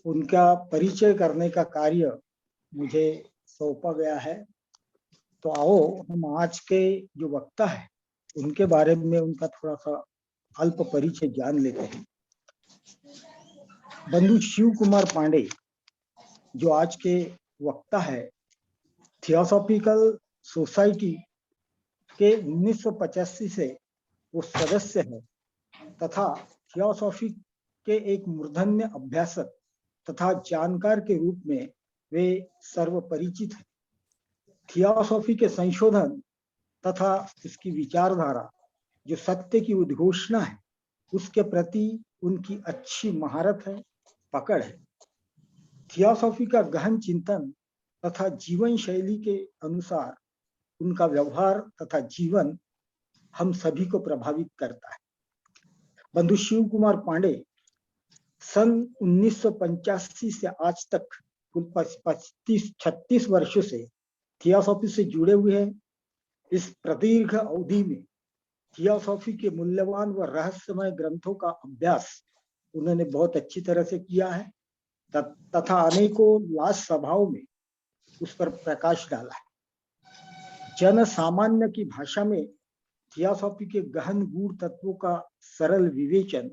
उनका परिचय करने का कार्य मुझे सौंपा गया है। तो आओ हम आज के जो वक्ता है उनके बारे में उनका थोड़ा सा अल्प परिचय जान लेते हैं। बंधु शिव कुमार पांडे जो आज के वक्ता है, थियोसॉफिकल सोसाइटी के 1985 से वो सदस्य है तथा थियोसॉफी के एक मूर्धन्य अभ्यासक तथा जानकार के रूप में वे सर्वपरिचित हैं। थियोसॉफी के संशोधन तथा इसकी विचारधारा जो सत्य की उद्घोषणा है उसके प्रति उनकी अच्छी महारत है, पकड़ है। थियोसॉफी का गहन चिंतन तथा जीवन शैली के अनुसार उनका व्यवहार तथा जीवन हम सभी को प्रभावित करता है। बंधु शिव कुमार पांडे सन 1985 से आज तक कुल 36 वर्षों से थियोसॉफी से जुड़े हुए हैं। इस प्रदीर्घ अवधि में थियोसॉफी के मूल्यवान व रहस्यमय ग्रंथों का अभ्यास उन्होंने बहुत अच्छी तरह से किया है तथा अनेकों लाश सभाओं में उस पर प्रकाश डाला है। जन सामान्य की भाषा में थियोसॉफी के गहन गूढ़ तत्वों का सरल विवेचन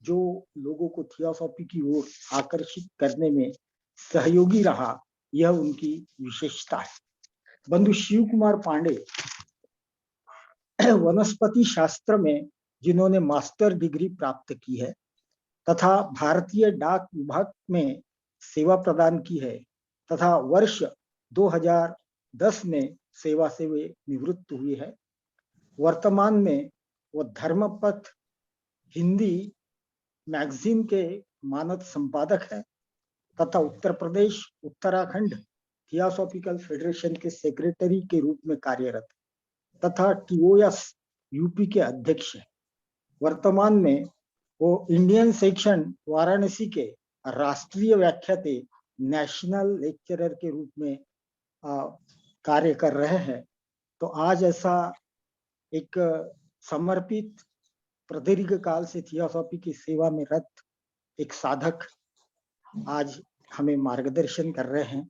जो लोगों को थियोसॉफी की ओर आकर्षित करने में सहयोगी रहा, यह उनकी विशेषता है। बंधु शिव कुमार पांडे वनस्पति शास्त्र में जिन्होंने मास्टर डिग्री प्राप्त की है तथा भारतीय डाक विभाग में सेवा प्रदान की है तथा वर्ष 2010 में सेवा से वे निवृत्त हुए हैं। वर्तमान में वो धर्मपथ हिंदी मैगजीन के मानद संपादक है तथा उत्तर प्रदेश उत्तराखंड थियोसॉफिकल फेडरेशन के सेक्रेटरी के रूप में कार्यरत तथा टीओएस यूपी के अध्यक्ष है। वर्तमान में वो इंडियन सेक्शन वाराणसी के राष्ट्रीय व्याख्याते नेशनल लेक्चरर के रूप में कार्य कर रहे हैं। तो आज ऐसा एक समर्पित प्रदीर्घ काल से थियोसॉफी की सेवा में रत एक साधक आज हमें मार्गदर्शन कर रहे हैं।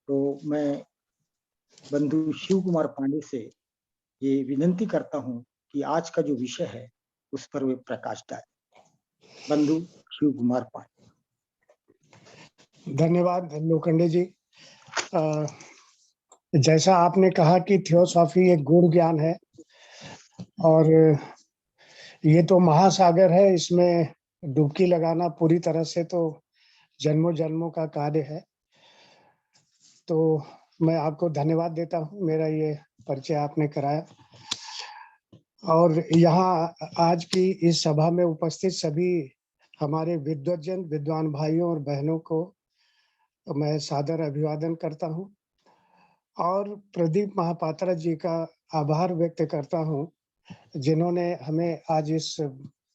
तो मैं बंधु शिव कुमार पांडे से ये विनंती करता हूं कि आज का जो विषय है उस पर वे प्रकाश डालें। बंधु शिव कुमार पांडे। धन्यवाद लोखंडे जी। जैसा आपने कहा कि थियोसॉफी एक गूढ़ ज्ञान है और ये तो महासागर है, इसमें डुबकी लगाना पूरी तरह से तो जन्मों जन्मों का कार्य है। तो मैं आपको धन्यवाद देता हूँ, मेरा ये परिचय आपने कराया। और यहाँ आज की इस सभा में उपस्थित सभी हमारे विद्वान भाइयों और बहनों को मैं सादर अभिवादन करता हूँ और प्रदीप महापात्रा जी का आभार व्यक्त करता हूँ जिन्होंने हमें आज इस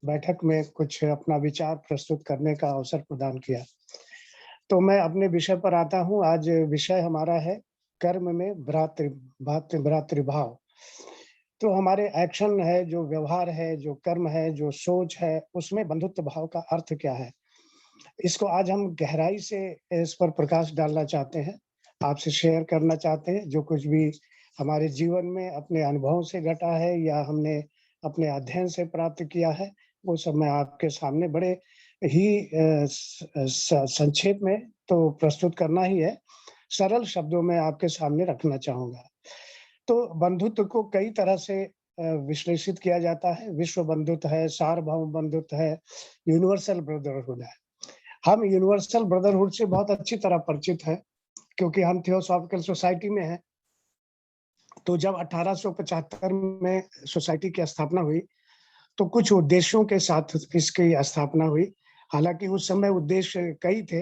बैठक में कुछ अपना विचार प्रस्तुत करने का अवसर प्रदान किया। तो मैं अपने विषय पर आता हूँ। आज विषय हमारा है कर्म में भ्रातृभाव। तो हमारे एक्शन है, जो व्यवहार है, जो कर्म है, जो सोच है, उसमें बंधुत्व भाव का अर्थ क्या है, इसको आज हम गहराई से इस पर प्रकाश डालना चाहते हैं, आपसे शेयर करना चाहते हैं। जो कुछ भी हमारे जीवन में अपने अनुभवों से घटा है या हमने अपने अध्ययन से प्राप्त किया है, वो सब मैं आपके सामने बड़े ही संक्षेप में तो प्रस्तुत करना ही है, सरल शब्दों में आपके सामने रखना चाहूंगा। तो बंधुत्व को कई तरह से विश्लेषित किया जाता है। विश्व बंधुत्व है, सार्वभौम बंधुत्व है, यूनिवर्सल ब्रदरहुड है। हम यूनिवर्सल ब्रदरहुड से बहुत अच्छी तरह परिचित हैं क्योंकि हम थियोसॉफिकल सोसाइटी में हैं। तो जब 1875 में सोसाइटी की स्थापना हुई तो कुछ उद्देश्यों के साथ इसकी स्थापना हुई। हालांकि उस समय उद्देश्य कई थे,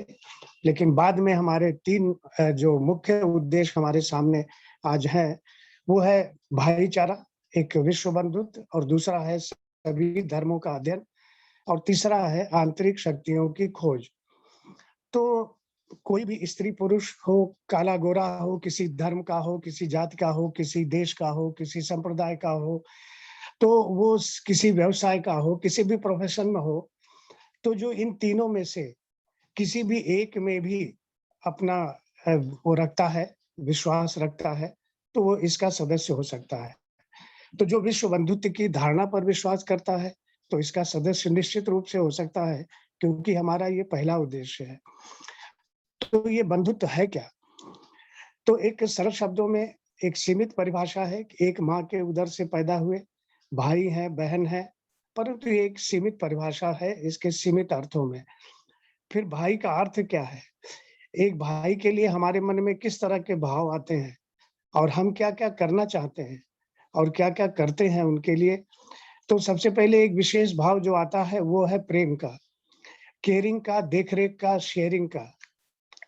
लेकिन बाद में हमारे 3 जो मुख्य उद्देश्य हमारे सामने आज हैं, वो है भाईचारा, एक विश्व बंधुत्व, और दूसरा है सभी धर्मों का अध्ययन, और तीसरा है आंतरिक शक्तियों की खोज। तो कोई भी स्त्री पुरुष हो, काला गोरा हो, किसी धर्म का हो, किसी जाति का हो, किसी देश का हो, किसी संप्रदाय का हो, तो वो किसी व्यवसाय का हो, किसी भी प्रोफेशन में हो, तो जो इन तीनों में से किसी भी एक में भी अपना वो रखता है, विश्वास रखता है, तो वो इसका सदस्य हो सकता है। तो जो विश्व बंधुत्व की धारणा पर विश्वास करता है, तो इसका सदस्य निश्चित रूप से हो सकता है, क्योंकि हमारा ये पहला उद्देश्य है। तो ये बंधुत्व है क्या? तो एक सरल शब्दों में एक सीमित परिभाषा है कि एक माँ के उदर से पैदा हुए भाई हैं, बहन हैं, परंतु ये एक सीमित परिभाषा है इसके सीमित अर्थों में। फिर भाई का अर्थ क्या है? एक भाई के लिए हमारे मन में किस तरह के भाव आते हैं और हम क्या-क्या करना चाहते हैं और क्या-क्या करते हैं उनके लिए। तो सबसे पहले एक विशेष भाव जो आता है वो है प्रेम का, केयरिंग का, देख-रेख का, शेयरिंग का।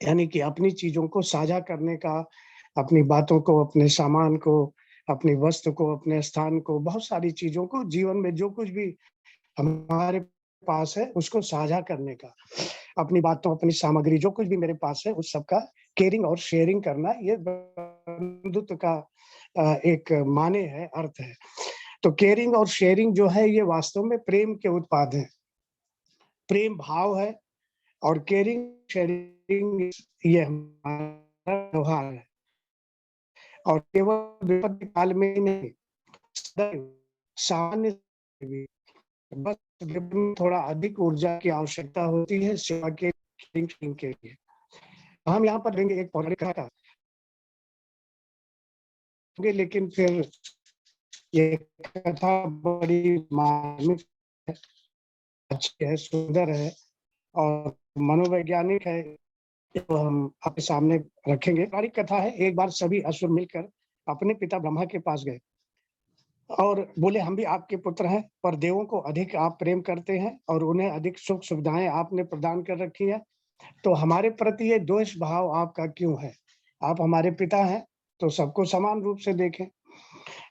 यानी कि अपनी चीज़ों को साझा करने का, अपनी बातों को, अपने सामान को, अपनी वस्तु को, अपने स्थान को, बहुत सारी चीज़ों को जीवन में जो कुछ भी हमारे पास है उसको साझा करने का। अपनी बातों, अपनी सामग्री जो कुछ भी मेरे पास है उस सब का केयरिंग और शेयरिंग करना ये बंधुत्व का एक माने है, अर्थ है। तो केयरिंग और शेयरिंग जो है ये वास्तव में प्रेम के उत्पाद हैं। प्रेम भाव है और केयरिंग शेयरिंग ये हमारा व्यवहार है और केवल विपत्ति काल में ही नहीं, सदैव सामान्य भी। बस विपत्ति में थोड़ा अधिक ऊर्जा की आवश्यकता होती है सेवा के केयरिंग के लिए। हम यहाँ पर लेंगे एक पौराणिक कथा, लेकिन फिर ये कथा बड़ी मार्मिक है, अच्छी है, सुंदर है और मनोवैज्ञानिक है। तो हम आपके सामने रखेंगे। पौराणिक कथा है, एक बार सभी असुर मिलकर अपने पिता ब्रह्मा के पास गए और बोले हम भी आपके पुत्र हैं, पर देवों को अधिक आप प्रेम करते हैं और उन्हें अधिक सुख सुविधाएं आपने प्रदान कर रखी हैं, तो हमारे प्रति ये द्वेष भाव आपका क्यों है? आप हमारे पिता हैं, तो सबको समान रूप से देखें।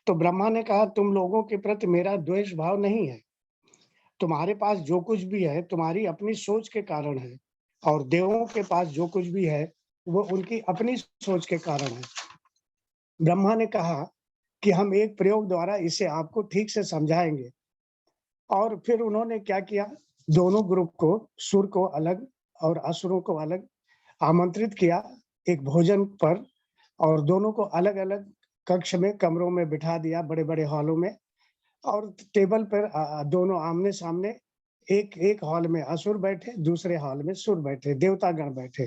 तो ब्रह्मा ने कहा तुम लोगों के प्रति मेरा द्वेष भाव नहीं है, तुम्हारे पास जो कुछ भी है तुम्हारी अपनी सोच के कारण है और देवों के पास जो कुछ भी है वो उनकी अपनी सोच के कारण है। ब्रह्मा ने कहा कि हम एक प्रयोग द्वारा इसे आपको ठीक से समझाएंगे और फिर उन्होंने क्या किया, दोनों ग्रुप को, सुर को अलग और असुरों को अलग आमंत्रित किया एक भोजन पर और दोनों को अलग-अलग कक्ष में, कमरों में बिठा दिया, बड़े-बड़े हॉलों में और टेबल पर दोनों आमने-सामने, एक हॉल में असुर बैठे, दूसरे हॉल में सुर बैठे, देवतागण बैठे।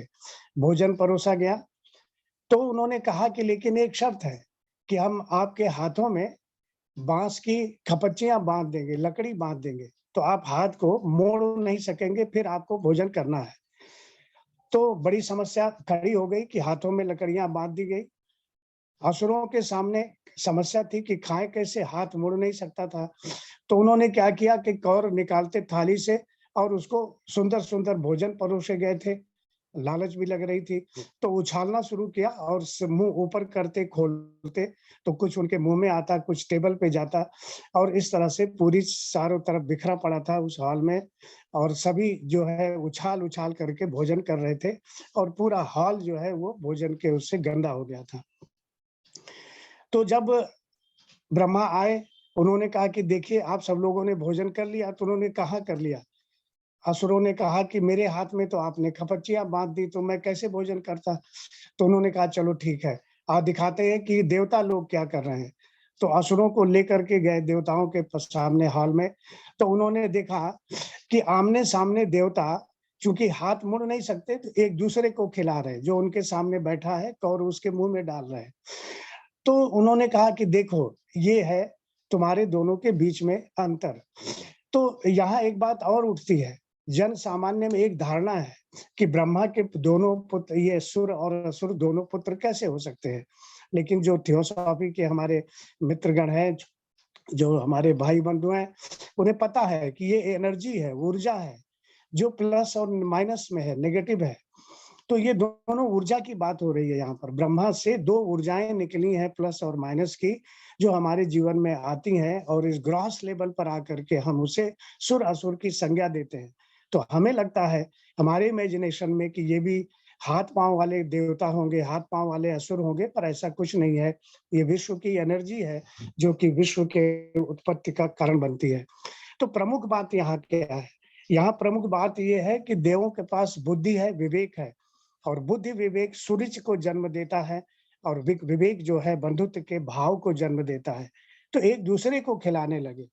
भोजन परोसा गया, तो उन्होंने कहा कि लेकिन एक शर्त है कि हम आपके हाथों में बाँस की खपच्चियाँ बाँध देंगे, लकड़ी बाँध देंगे, तो आप हाथ को मोड़ नहीं सकेंगे, फिर आपको भोजन करना है। तो बड़ी समस्या खड़ी हो गई कि हाथों में लकड़ियाँ बाँध दी गई। असुरों के सामने समस्या थी कि खाएँ कैसे, हाथ मुड़ नहीं सकता था। तो उन्होंने क्या किया कि कौर निकालते थाली से और उसको सुंदर-सुंदर भोजन परोसे गए थे। लालच भी लग रही थी, तो उछालना शुरू किया और मुँह ऊपर करते, खोलते, तो कुछ उनके मुँह में आता, कुछ टेबल पे जाता और इस तरह से पूरी चारों तरफ बिखरा पड़ा था उस हॉल में और सभी जो है उछाल-उछाल करके भोजन कर रहे थे और पूरा हॉल जो है वो भोजन के उससे गंदा हो गया था। तो जब ब्रह्मा आए, उन्होंने कहा कि देखिए आप सब लोगों ने भोजन कर लिया, तो उन्होंने कहाँ कर लिया? असुरों ने कहा कि मेरे हाथ में तो आपने खपच्चियाँ बाँध दी, तो मैं कैसे भोजन करता? तो उन्होंने कहा चलो ठीक है, आज दिखाते हैं कि देवता लोग क्या कर रहे हैं। तो असुरों को लेकर के गए देवताओं के सामने हॉल में, तो उन्होंने देखा कि आमने-सामने देवता चूँकि हाथ मुड़ नहीं सकते, तो एक-दूसरे को खिला रहे हैं, जो उनके सामने बैठा है और उसके मुँह में डाल रहे हैं। तो उन्होंने कहा कि देखो, ये है तुम्हारे दोनों के बीच में अंतर। तो यहाँ एक बात और उठती है, जन सामान्य में एक धारणा है कि ब्रह्मा के दोनों पुत्र, ये सुर और असुर दोनों पुत्र कैसे हो सकते हैं? लेकिन जो थियोसॉफी के हमारे मित्रगण हैं, जो हमारे भाई बंधु हैं, उन्हें पता है कि ये एनर्जी है, ऊर्जा है, जो प्लस और माइनस में है, नेगेटिव है। तो ये दोनों ऊर्जा की बात हो रही है यहाँ पर। ब्रह्मा से 2 ऊर्जाएँ निकली हैं प्लस और माइनस की, जो हमारे जीवन में आती हैं और इस ग्रॉस लेवल पर आकर के हम उसे सुर-असुर की संज्ञा देते हैं। तो हमें लगता है हमारे इमेजिनेशन में कि ये भी हाथ-पाँव वाले देवता होंगे, हाथ-पाँव वाले असुर होंगे, पर ऐसा कुछ नहीं है। ये विश्व की एनर्जी है, जो कि विश्व के उत्पत्ति का कारण बनती है। तो प्रमुख बात यहाँ क्या है? यहाँ प्रमुख बात यह है कि देवों के पास बुद्धि है, विवेक है, और बुद्धि विवेक सुरुचि को जन्म देता है, और विवेक जो है बंधुत्व के भाव को जन्म देता है। तो एक दूसरे को खिलाने लगे।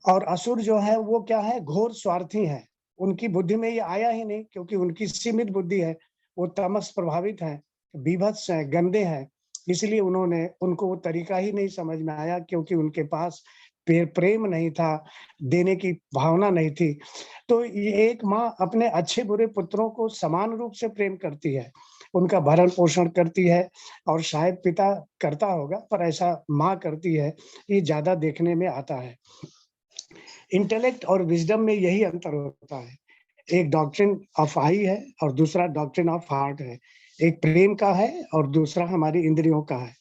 और असुर जो है वो क्या है, घोर स्वार्थी है। उनकी बुद्धि में ये आया ही नहीं, क्योंकि उनकी सीमित बुद्धि है, वो तमस प्रभावित है, बीभत्स है, गंदे हैं। इसलिए उनको वो तरीका ही नहीं समझ में आया, क्योंकि उनके पास प्रेम नहीं था, देने की भावना नहीं थी। तो ये एक माँ अपने अच्छे बुरे पुत्रों को समान रूप से प्रेम करती है, उनका भरण पोषण करती है, और शायद पिता करता होगा, पर ऐसा माँ करती है, ये ज्यादा देखने में आता है। इंटेलेक्ट और विजडम में यही अंतर होता है। एक डॉक्ट्रिन ऑफ आई है और दूसरा डॉक्ट्रिन ऑफ हार्ट है। एक प्रेम का है और दूसरा हमारी इंद्रियों का है।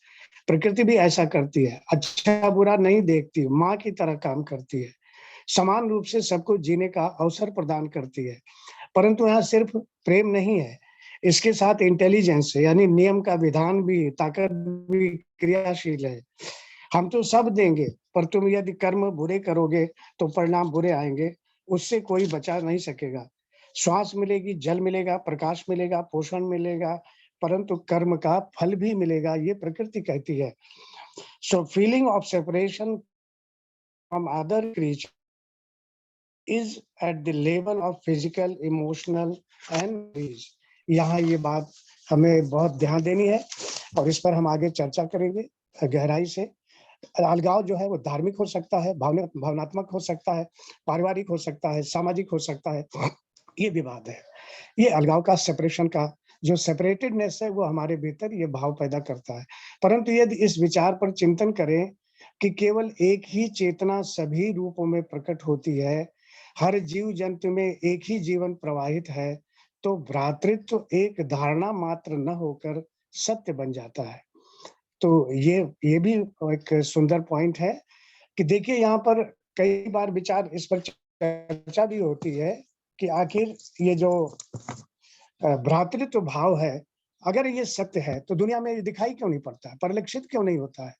प्रकृति भी ऐसा करती है, अच्छा बुरा नहीं देखती, माँ की तरह काम करती है, समान रूप से सबको जीने का अवसर प्रदान करती है। परंतु यहाँ सिर्फ प्रेम नहीं है, इसके साथ इंटेलिजेंस यानी नियम का विधान भी, ताकत भी क्रियाशील है। हम तो सब देंगे, पर तुम यदि कर्म बुरे करोगे तो परिणाम बुरे आएंगे, उससे कोई बचा नहीं सकेगा। श्वास मिलेगी, जल मिलेगा, प्रकाश मिलेगा, पोषण मिलेगा, परंतु कर्म का फल भी मिलेगा, ये प्रकृति कहती है। So feeling of separation from other creature is at the level of physical, emotional and. यहाँ ये बात हमें बहुत ध्यान देनी है, और इस पर हम आगे चर्चा करेंगे गहराई से। अलगाव जो है वो धार्मिक हो सकता है, भावनात्मक हो सकता है, पारिवारिक हो सकता है, सामाजिक हो सकता है, ये विवाद है। ये अलगाव का, सेपरेशन का जो सेपरेटेडनेस है, वो हमारे भीतर ये भाव पैदा करता है। परंतु यदि इस विचार पर चिंतन करें कि केवल एक ही चेतना सभी रूपों में प्रकट होती है, हर जीव जंतु में एक ही जीवन प्रवाहित है, तो भ्रातृत्व एक धारणा मात्र न होकर सत्य बन जाता है। तो ये भी एक सुंदर पॉइंट है कि देखिए, यहाँ पर कई बार विचार इस पर चर्चा भी होती है कि आखिर ये जो भ्रातृत्व भाव है, अगर ये सत्य है तो दुनिया में ये दिखाई क्यों नहीं पड़ता है, परिलक्षित क्यों नहीं होता है?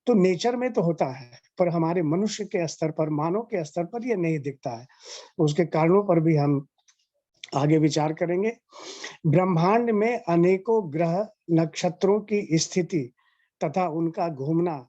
तो नेचर में तो होता है, पर हमारे मनुष्य के स्तर पर, मानव के स्तर पर ये नहीं दिखता है। उसके कारणों पर भी हम आगे विचार करेंगे। ब्रह्मांड में अनेकों ग्रह, नक्षत्रों की स्थिति तथा उनका घूमना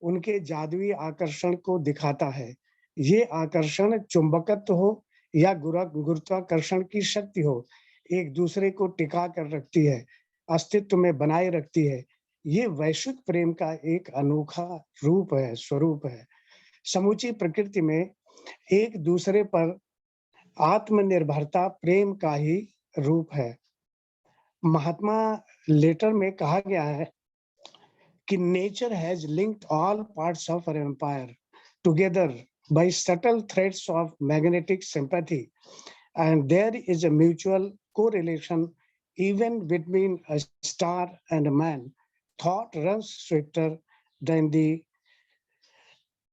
उनके जादुई आकर्षण को दिखाता है। ये आकर्षण चुंबकत्व हो या गुरुत्वाकर्षण की शक्ति हो, एक दूसरे को टिका कर रखती है, अस्तित्व में बनाए रखती है। ये वैश्विक प्रेम का एक अनोखा रूप है, स्वरूप है। समूची प्रकृति में एक दूसरे पर आत्मनिर्भरता प्रेम का ही रूप है। महात्मा लेटर में कहा गया है कि nature has linked all parts of our empire together by subtle threads of magnetic sympathy, and there is a mutual correlation even between a star and a man. Thought runs swifter than the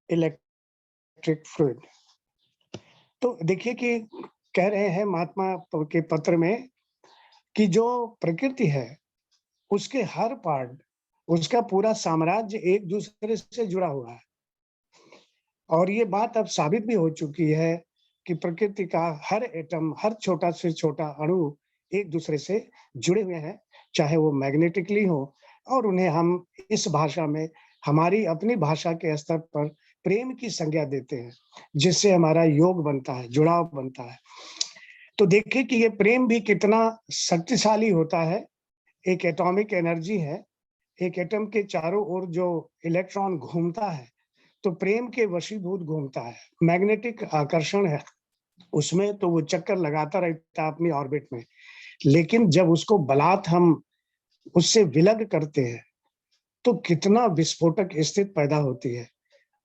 electric fluid. तो देखिए कि कह रहे हैं महात्मा के पत्र में कि जो प्रकृति है, उसके हर पार्ट, उसका पूरा साम्राज्य एक दूसरे से जुड़ा हुआ है। और ये बात अब साबित भी हो चुकी है कि प्रकृति का हर एटम, हर छोटा से छोटा अणु एक दूसरे से जुड़े हुए हैं, चाहे वो मैग्नेटिकली हो, और उन्हें हम इस भाषा में, हमारी अपनी भाषा के स्तर पर प्रेम की संज्ञा देते हैं, जिससे हमारा योग बनता है, जुड़ाव बनता है। तो देखिए कि ये प्रेम भी कितना शक्तिशाली होता है। एक एटॉमिक एनर्जी है, एक एटम के चारों ओर जो इलेक्ट्रॉन घूमता है, तो प्रेम के वशीभूत घूमता है। मैग्नेटिक आकर्षण है उसमें, तो वो चक्कर लगाता रहता है अपनी ऑर्बिट में। लेकिन जब उसको बलात् हम उससे विलग करते हैं, तो कितना विस्फोटक स्थिति पैदा होती है।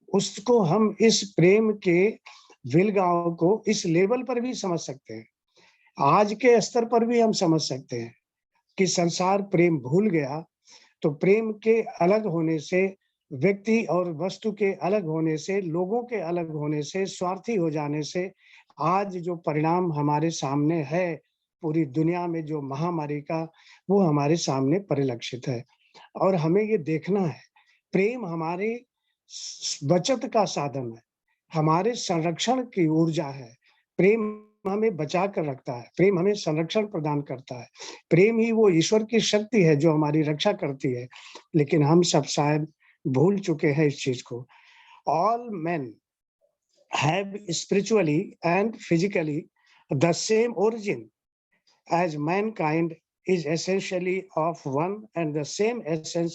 उसको हम इस प्रेम के विलगांव को इस लेवल पर भी समझ सकते हैं, आज के स्तर पर भी हम समझ सकते हैं कि संसार प्रेम भूल गया, तो प्रेम के अलग होने से, व्यक्ति और वस्तु के अलग होने से, लोगों के अलग होने से, स्वार्थी हो जाने से आज जो परिणाम हमारे सामने है, पूरी दुनिया में जो महामारी का, वो हमारे सामने परिलक्षित है। और हमें ये देखना है, प्रेम हमारे बचत का साधन है, हमारे संरक्षण की ऊर्जा है। प्रेम हमें बचा कर रखता है, प्रेम हमें संरक्षण प्रदान करता है, प्रेम ही वो ईश्वर की शक्ति है जो हमारी रक्षा करती है। लेकिन हम सब शायद भूल चुके हैं इस चीज को। All men have spiritually and physically the same origin, as mankind is essentially of one and the same essence,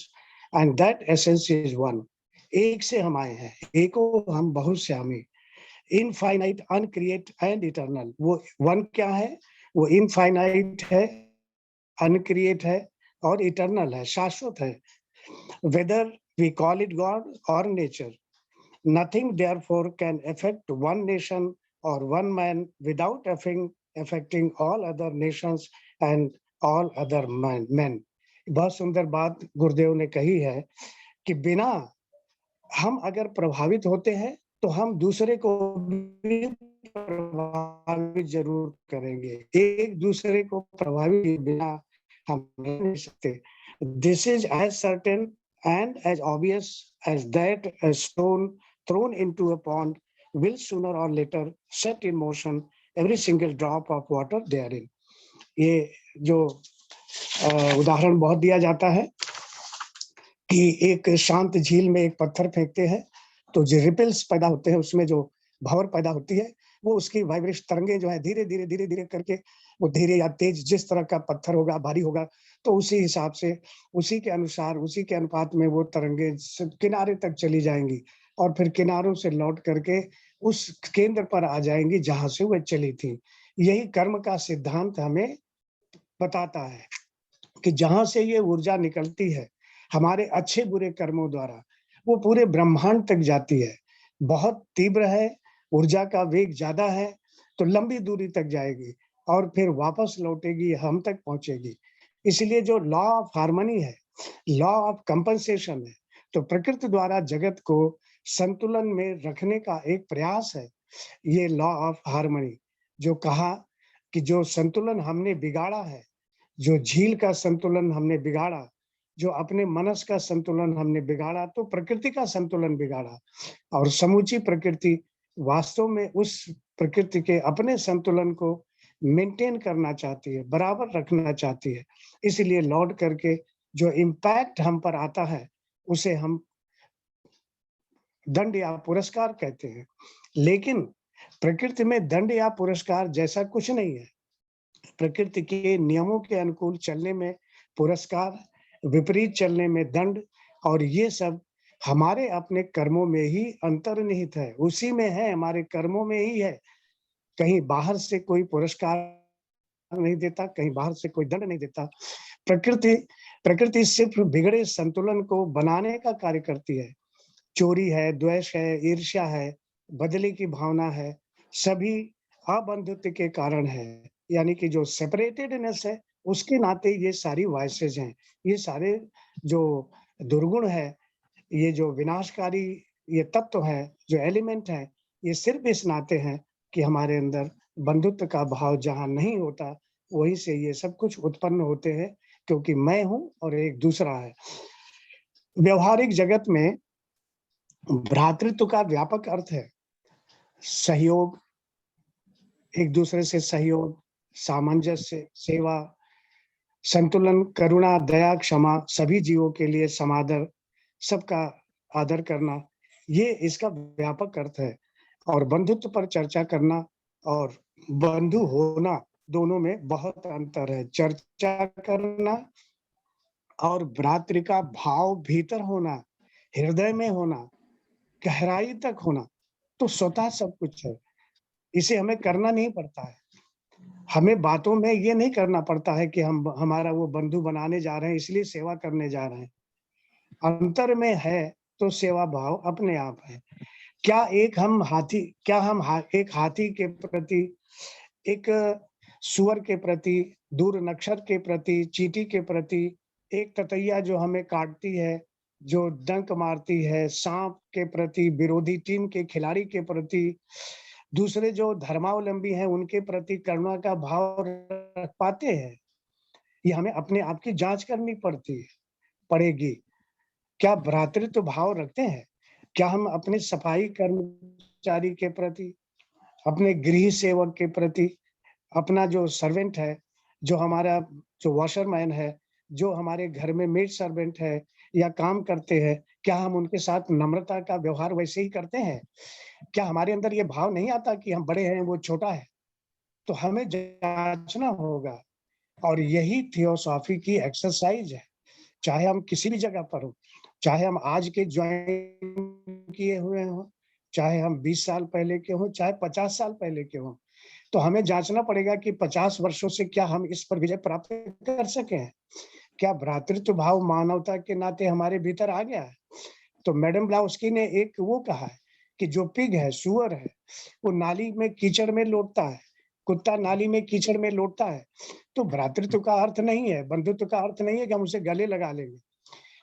and that essence is one. एक से हम आए हैं, एको हम बहुत से हमें। Infinite, uncreate and eternal. वो वन क्या है? वो इनफाइनाइट है, अनक्रिएट है और इटर्नल है, शाश्वत है। Whether we call it God और nature, nothing therefore can affect one nation or one man without affecting all other nations and all other men. बहुत सुंदर बात गुरुदेव ने कही है कि बिना हम अगर प्रभावित होते हैं तो हम दूसरे को भी प्रभावित जरूर करेंगे। एक दूसरे को प्रभावित बिना हम रह नहीं सकते। This is as certain and as obvious as that a stone thrown into a pond will sooner or later set in motion every single drop of water therein. ये जो उदाहरण बहुत दिया जाता है कि एक शांत झील में एक पत्थर फेंकते हैं तो जो रिपल्स पैदा होते हैं, उसमें जो भंवर पैदा होती है, वो उसकी वाइब्रेशन तरंगे जो है धीरे धीरे धीरे धीरे करके वो धीरे या तेज जिस तरह का पत्थर होगा, भारी होगा, तो उसी हिसाब से उसी के अनुसार उसी के अनुपात में वो तरंगे किनारे तक चली जाएंगी और फिर किनारों से लौट करके उस केंद्र पर आ जाएंगी जहां से वह चली थी। यही कर्म का सिद्धांत हमें बताता है कि जहां से ये ऊर्जा निकलती है हमारे अच्छे बुरे कर्मों द्वारा, वो पूरे ब्रह्मांड तक जाती है। बहुत तीव्र है, ऊर्जा का वेग ज्यादा है तो लंबी दूरी तक जाएगी और फिर वापस लौटेगी, हम तक पहुंचेगी। इसलिए जो लॉ ऑफ हार्मनी है, लॉ ऑफ कंपनसेशन है, तो प्रकृति द्वारा जगत को संतुलन में रखने का एक प्रयास है ये लॉ ऑफ हार्मनी। जो कहा कि जो संतुलन हमने बिगाड़ा है, जो झील का संतुलन हमने बिगाड़ा, जो अपने मनस का संतुलन हमने बिगाड़ा, तो प्रकृति का संतुलन बिगाड़ा। और समूची प्रकृति वास्तव में उस प्रकृति के अपने संतुलन को मेंटेन करना चाहती है, बराबर रखना चाहती है। इसलिए लौट करके जो इम्पैक्ट हम पर आता है उसे हम दंड या पुरस्कार कहते हैं। लेकिन प्रकृति में दंड या पुरस्कार जैसा कुछ नहीं है। प्रकृति के नियमों के अनुकूल चलने में पुरस्कार, विपरीत चलने में दंड, और ये सब हमारे अपने कर्मों में ही अंतर्निहित है, उसी में है, हमारे कर्मों में ही है। कहीं बाहर से कोई पुरस्कार नहीं देता, कहीं बाहर से कोई दंड नहीं देता। प्रकृति सिर्फ बिगड़े संतुलन को बनाने का कार्य करती है। चोरी है, द्वेष है, ईर्ष्या है, बदले की भावना है, सभी अबंधुत्व के कारण है। यानी कि जो सेपरेटेडनेस है उसके नाते ये सारी वाइसेज हैं, ये सारे जो दुर्गुण है, ये जो विनाशकारी ये तत्व है, जो एलिमेंट है, ये सिर्फ इस नाते हैं कि हमारे अंदर बंधुत्व का भाव जहां नहीं होता वहीं से ये सब कुछ उत्पन्न होते हैं, क्योंकि मैं हूं और एक दूसरा है। व्यवहारिक जगत में भ्रातृत्व का व्यापक अर्थ है सहयोग, एक दूसरे से सहयोग, सामंजस्य, सेवा, संतुलन, करुणा, दया, क्षमा, सभी जीवों के लिए समादर, सबका आदर करना, ये इसका व्यापक अर्थ है। और बंधुत्व पर चर्चा करना और बंधु होना, दोनों में बहुत अंतर है। चर्चा करना और भ्रातृ का भाव भीतर होना, हृदय में होना, गहराई तक होना, तो स्वतः सब कुछ है। इसे हमें करना नहीं पड़ता है। हमें बातों में ये नहीं करना पड़ता है कि हम हमारा वो बंधु बनाने जा रहे हैं इसलिए सेवा करने जा रहे हैं। अंतर में है तो सेवा भाव अपने आप है। क्या एक हाथी के प्रति, एक सुअर के प्रति, दूर नक्षर के प्रति, चींटी के प्रति, एक ततैया जो हमें काटती है, जो डंक मारती है, सांप के प्रति, विरोधी टीम के खिलाड़ी के प्रति, दूसरे जो धर्मावलंबी हैं उनके प्रति करुणा का भाव रख पाते हैं? ये हमें अपने आप की जांच करनी पड़ेगी। क्या भ्रातृत्व भाव रखते हैं? क्या हम अपने सफाई कर्मचारी के प्रति, अपने गृह सेवक के प्रति, अपना जो सर्वेंट है, जो हमारा जो वॉशरमैन है, जो हमारे घर में मेड सर्वेंट है या काम करते हैं, क्या हम उनके साथ नम्रता का व्यवहार वैसे ही करते हैं? क्या हमारे अंदर ये भाव नहीं आता कि हम बड़े हैं, वो छोटा है? तो हमें जांचना होगा, और यही थियोसॉफी की एक्सरसाइज है। चाहे हम किसी भी जगह पर हो, चाहे हम आज के ज्वाइन किए हुए हों, चाहे हम 20 साल पहले के हों, चाहे 50 साल पहले के हों, तो हमें जांचना पड़ेगा कि 50 वर्षों से क्या हम इस पर विजय प्राप्त कर सके हैं? क्या भ्रातृत्व भाव मानवता के नाते हमारे भीतर आ गया है? तो मैडम ब्लाउस्की ने एक वो कहा है कि जो पिग है, सूअर है, वो नाली में कीचड़ में लोटता है, कुत्ता नाली में कीचड़ में लोटता है। तो भ्रातृत्व का अर्थ नहीं है, बंधुत्व का अर्थ नहीं है कि हम उसे गले लगा लेंगे।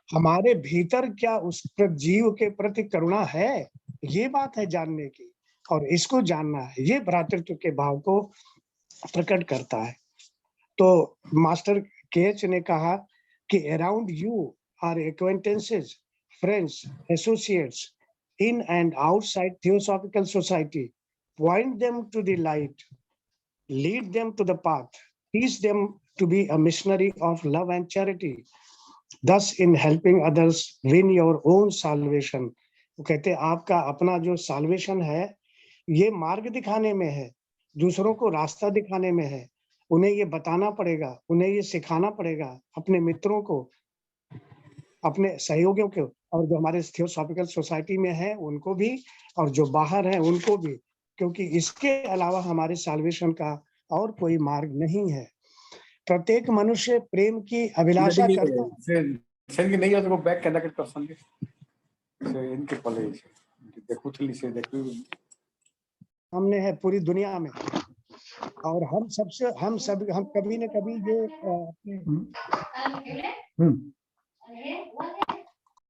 हमारे भीतर क्या उस जीव के प्रति करुणा है? ये बात है जानने की, और इसको जानना है। ये भ्रातृत्व के भाव को प्रकट करता है। तो मास्टर केएच ने कहा कि around you are acquaintances, friends, associates in and outside Theosophical Society. Point them to the light, lead them to the path, teach them to be a missionary of love and charity. Thus, in helping others win your own salvation. वो कहते हैं आपका अपना जो solvation है, ये मार्ग दिखाने में है, दूसरों को रास्ता दिखाने में है। उन्हें ये बताना पड़ेगा, उन्हें ये सिखाना पड़ेगा, अपने मित्रों को, अपने सहयोगियों को, और जो हमारे थियोसॉफिकल सोसाइटी में है उनको भी, और जो बाहर है उनको भी, क्योंकि इसके अलावा हमारे साल्वेशन का और कोई मार्ग नहीं है। प्रत्येक मनुष्य प्रेम की अभिलाषा करता है। ସେମିତି ନେଇ ଯାଉଛ ବ୍ୟାକ୍ କେନ୍ତା କରି କରସନ୍ତି ସେ ଏନके ପଳେଇ देखुथली से देखु हमने है पूरी दुनिया में, और हम कभी न कभी ये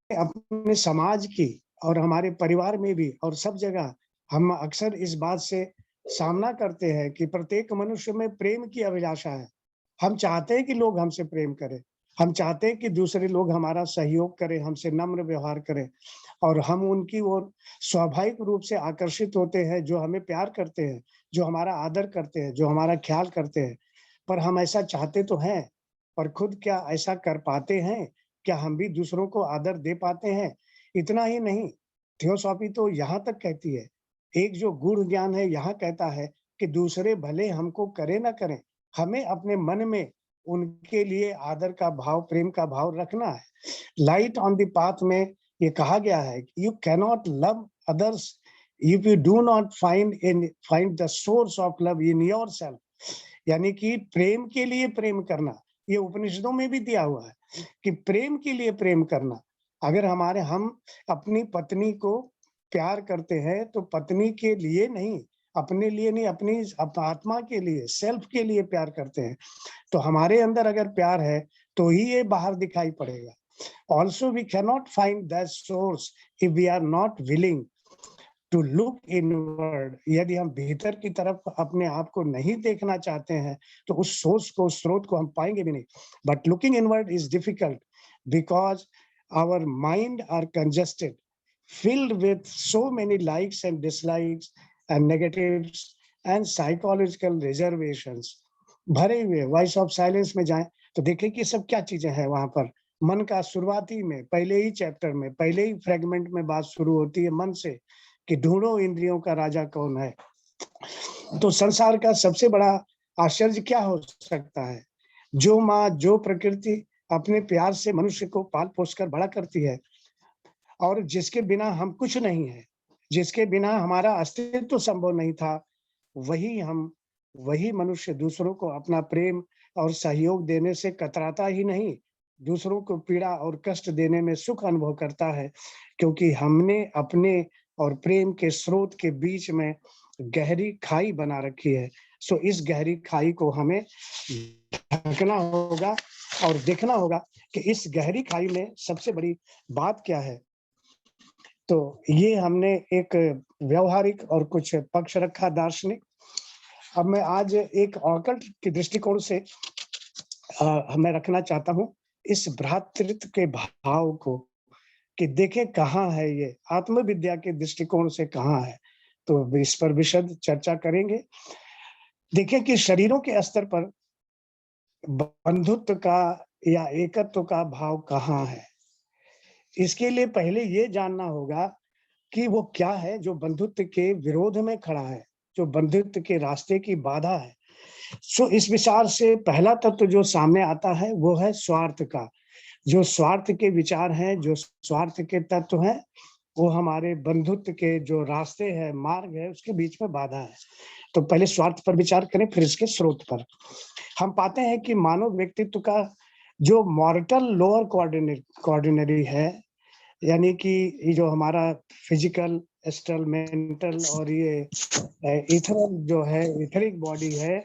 अपने समाज की और हमारे परिवार में भी और सब जगह हम अक्सर इस बात से सामना करते हैं कि प्रत्येक मनुष्य में प्रेम की अभिलाषा है। हम चाहते हैं कि लोग हमसे प्रेम करें, हम चाहते हैं कि दूसरे लोग हमारा सहयोग करें, हमसे नम्र व्यवहार करें, और हम उनकी ओर स्वाभाविक रूप से आकर्षित होते हैं, जो हमें प्यार करते हैं, जो हमारा आदर करते हैं, जो हमारा ख्याल करते हैं। पर हम ऐसा चाहते तो हैं, पर खुद क्या ऐसा कर पाते हैं? क्या हम भी दूसरों को आदर दे पाते हैं? इतना ही नहीं, थियोसॉफी तो यहाँ तक कहती है, एक जो गूढ़ ज्ञान है यहाँ कहता है कि दूसरे भले हमको करे ना करें, हमें अपने मन में उनके लिए आदर का भाव, प्रेम का भाव रखना है। लाइट ऑन द पाथ में ये कहा गया है, you cannot love others if you do not find the source of love in yourself. यानी कि प्रेम के लिए प्रेम करना, ये उपनिषदों में भी दिया हुआ है कि प्रेम के लिए प्रेम करना। अगर हम अपनी पत्नी को प्यार करते हैं तो पत्नी के लिए नहीं, अपने लिए नहीं, अपनी आत्मा के लिए, सेल्फ के लिए प्यार करते हैं। तो हमारे अंदर अगर प्यार है तो ही ये बाहर दिखाई पड़ेगा। Also we cannot find that source if we are not willing to look inward. यदि हम भीतर की तरफ अपने आप को नहीं देखना चाहते हैं तो उस सोर्स को, स्रोत को हम पाएंगे भी नहीं। But looking inward is difficult because our mind are congested, filled with so many likes and dislikes and negatives and psychological reservations। भरे हुए वॉइस ऑफ साइलेंस में जाएं तो देखें कि सब क्या चीजें हैं वहां पर। मन का शुरुआती में, पहले ही चैप्टर में, पहले ही फ्रेगमेंट में बात शुरू होती है मन से कि ढूंढो इंद्रियों का राजा कौन है। तो संसार का सबसे बड़ा आश्चर्य क्या हो सकता है? जो माँ, जो प्रकृति अपने प्यार से मनुष्य को पाल पोस कर बड़ा करती है, और जिसके बिना हम कुछ नहीं है, जिसके बिना हमारा अस्तित्व संभव नहीं था, वही मनुष्य दूसरों को अपना प्रेम और सहयोग देने से कतराता ही नहीं, दूसरों को पीड़ा और कष्ट देने में सुख अनुभव करता है, क्योंकि हमने अपने और प्रेम के स्रोत के बीच में गहरी खाई बना रखी है। सो इस गहरी खाई को हमें ढकना होगा और देखना होगा कि इस गहरी खाई में सबसे बड़ी बात क्या है। तो ये हमने एक व्यवहारिक और कुछ पक्ष रखा दार्शनिक। अब मैं आज एक ऑकल्ट के दृष्टिकोण से मैं रखना चाहता हूँ इस भ्रातृत्व के भाव को, कि देखें कहाँ है ये, आत्मविद्या के दृष्टिकोण से कहाँ है। तो इस पर विशद चर्चा करेंगे। देखिए कि शरीरों के स्तर पर बंधुत्व का या एकत्व का भाव कहाँ है। इसके लिए पहले ये जानना होगा कि वो क्या है जो बंधुत्व के विरोध में खड़ा है, जो बंधुत्व के रास्ते की बाधा है। सो इस विचार से पहला तत्व जो सामने आता है वो है स्वार्थ का। जो स्वार्थ के विचार हैं, जो स्वार्थ के तत्व हैं, वो हमारे बंधुत्व के जो रास्ते हैं, मार्ग है, उसके बीच में बाधा है। तो पहले स्वार्थ पर विचार करें, फिर इसके स्रोत पर। हम पाते हैं कि मानव व्यक्तित्व का जो मॉर्टल लोअर कोऑर्डिनरी है, यानी कि ये जो हमारा फिजिकल, एस्ट्रल, मेंटल और ये इथरल जो है, इथरिक बॉडी है,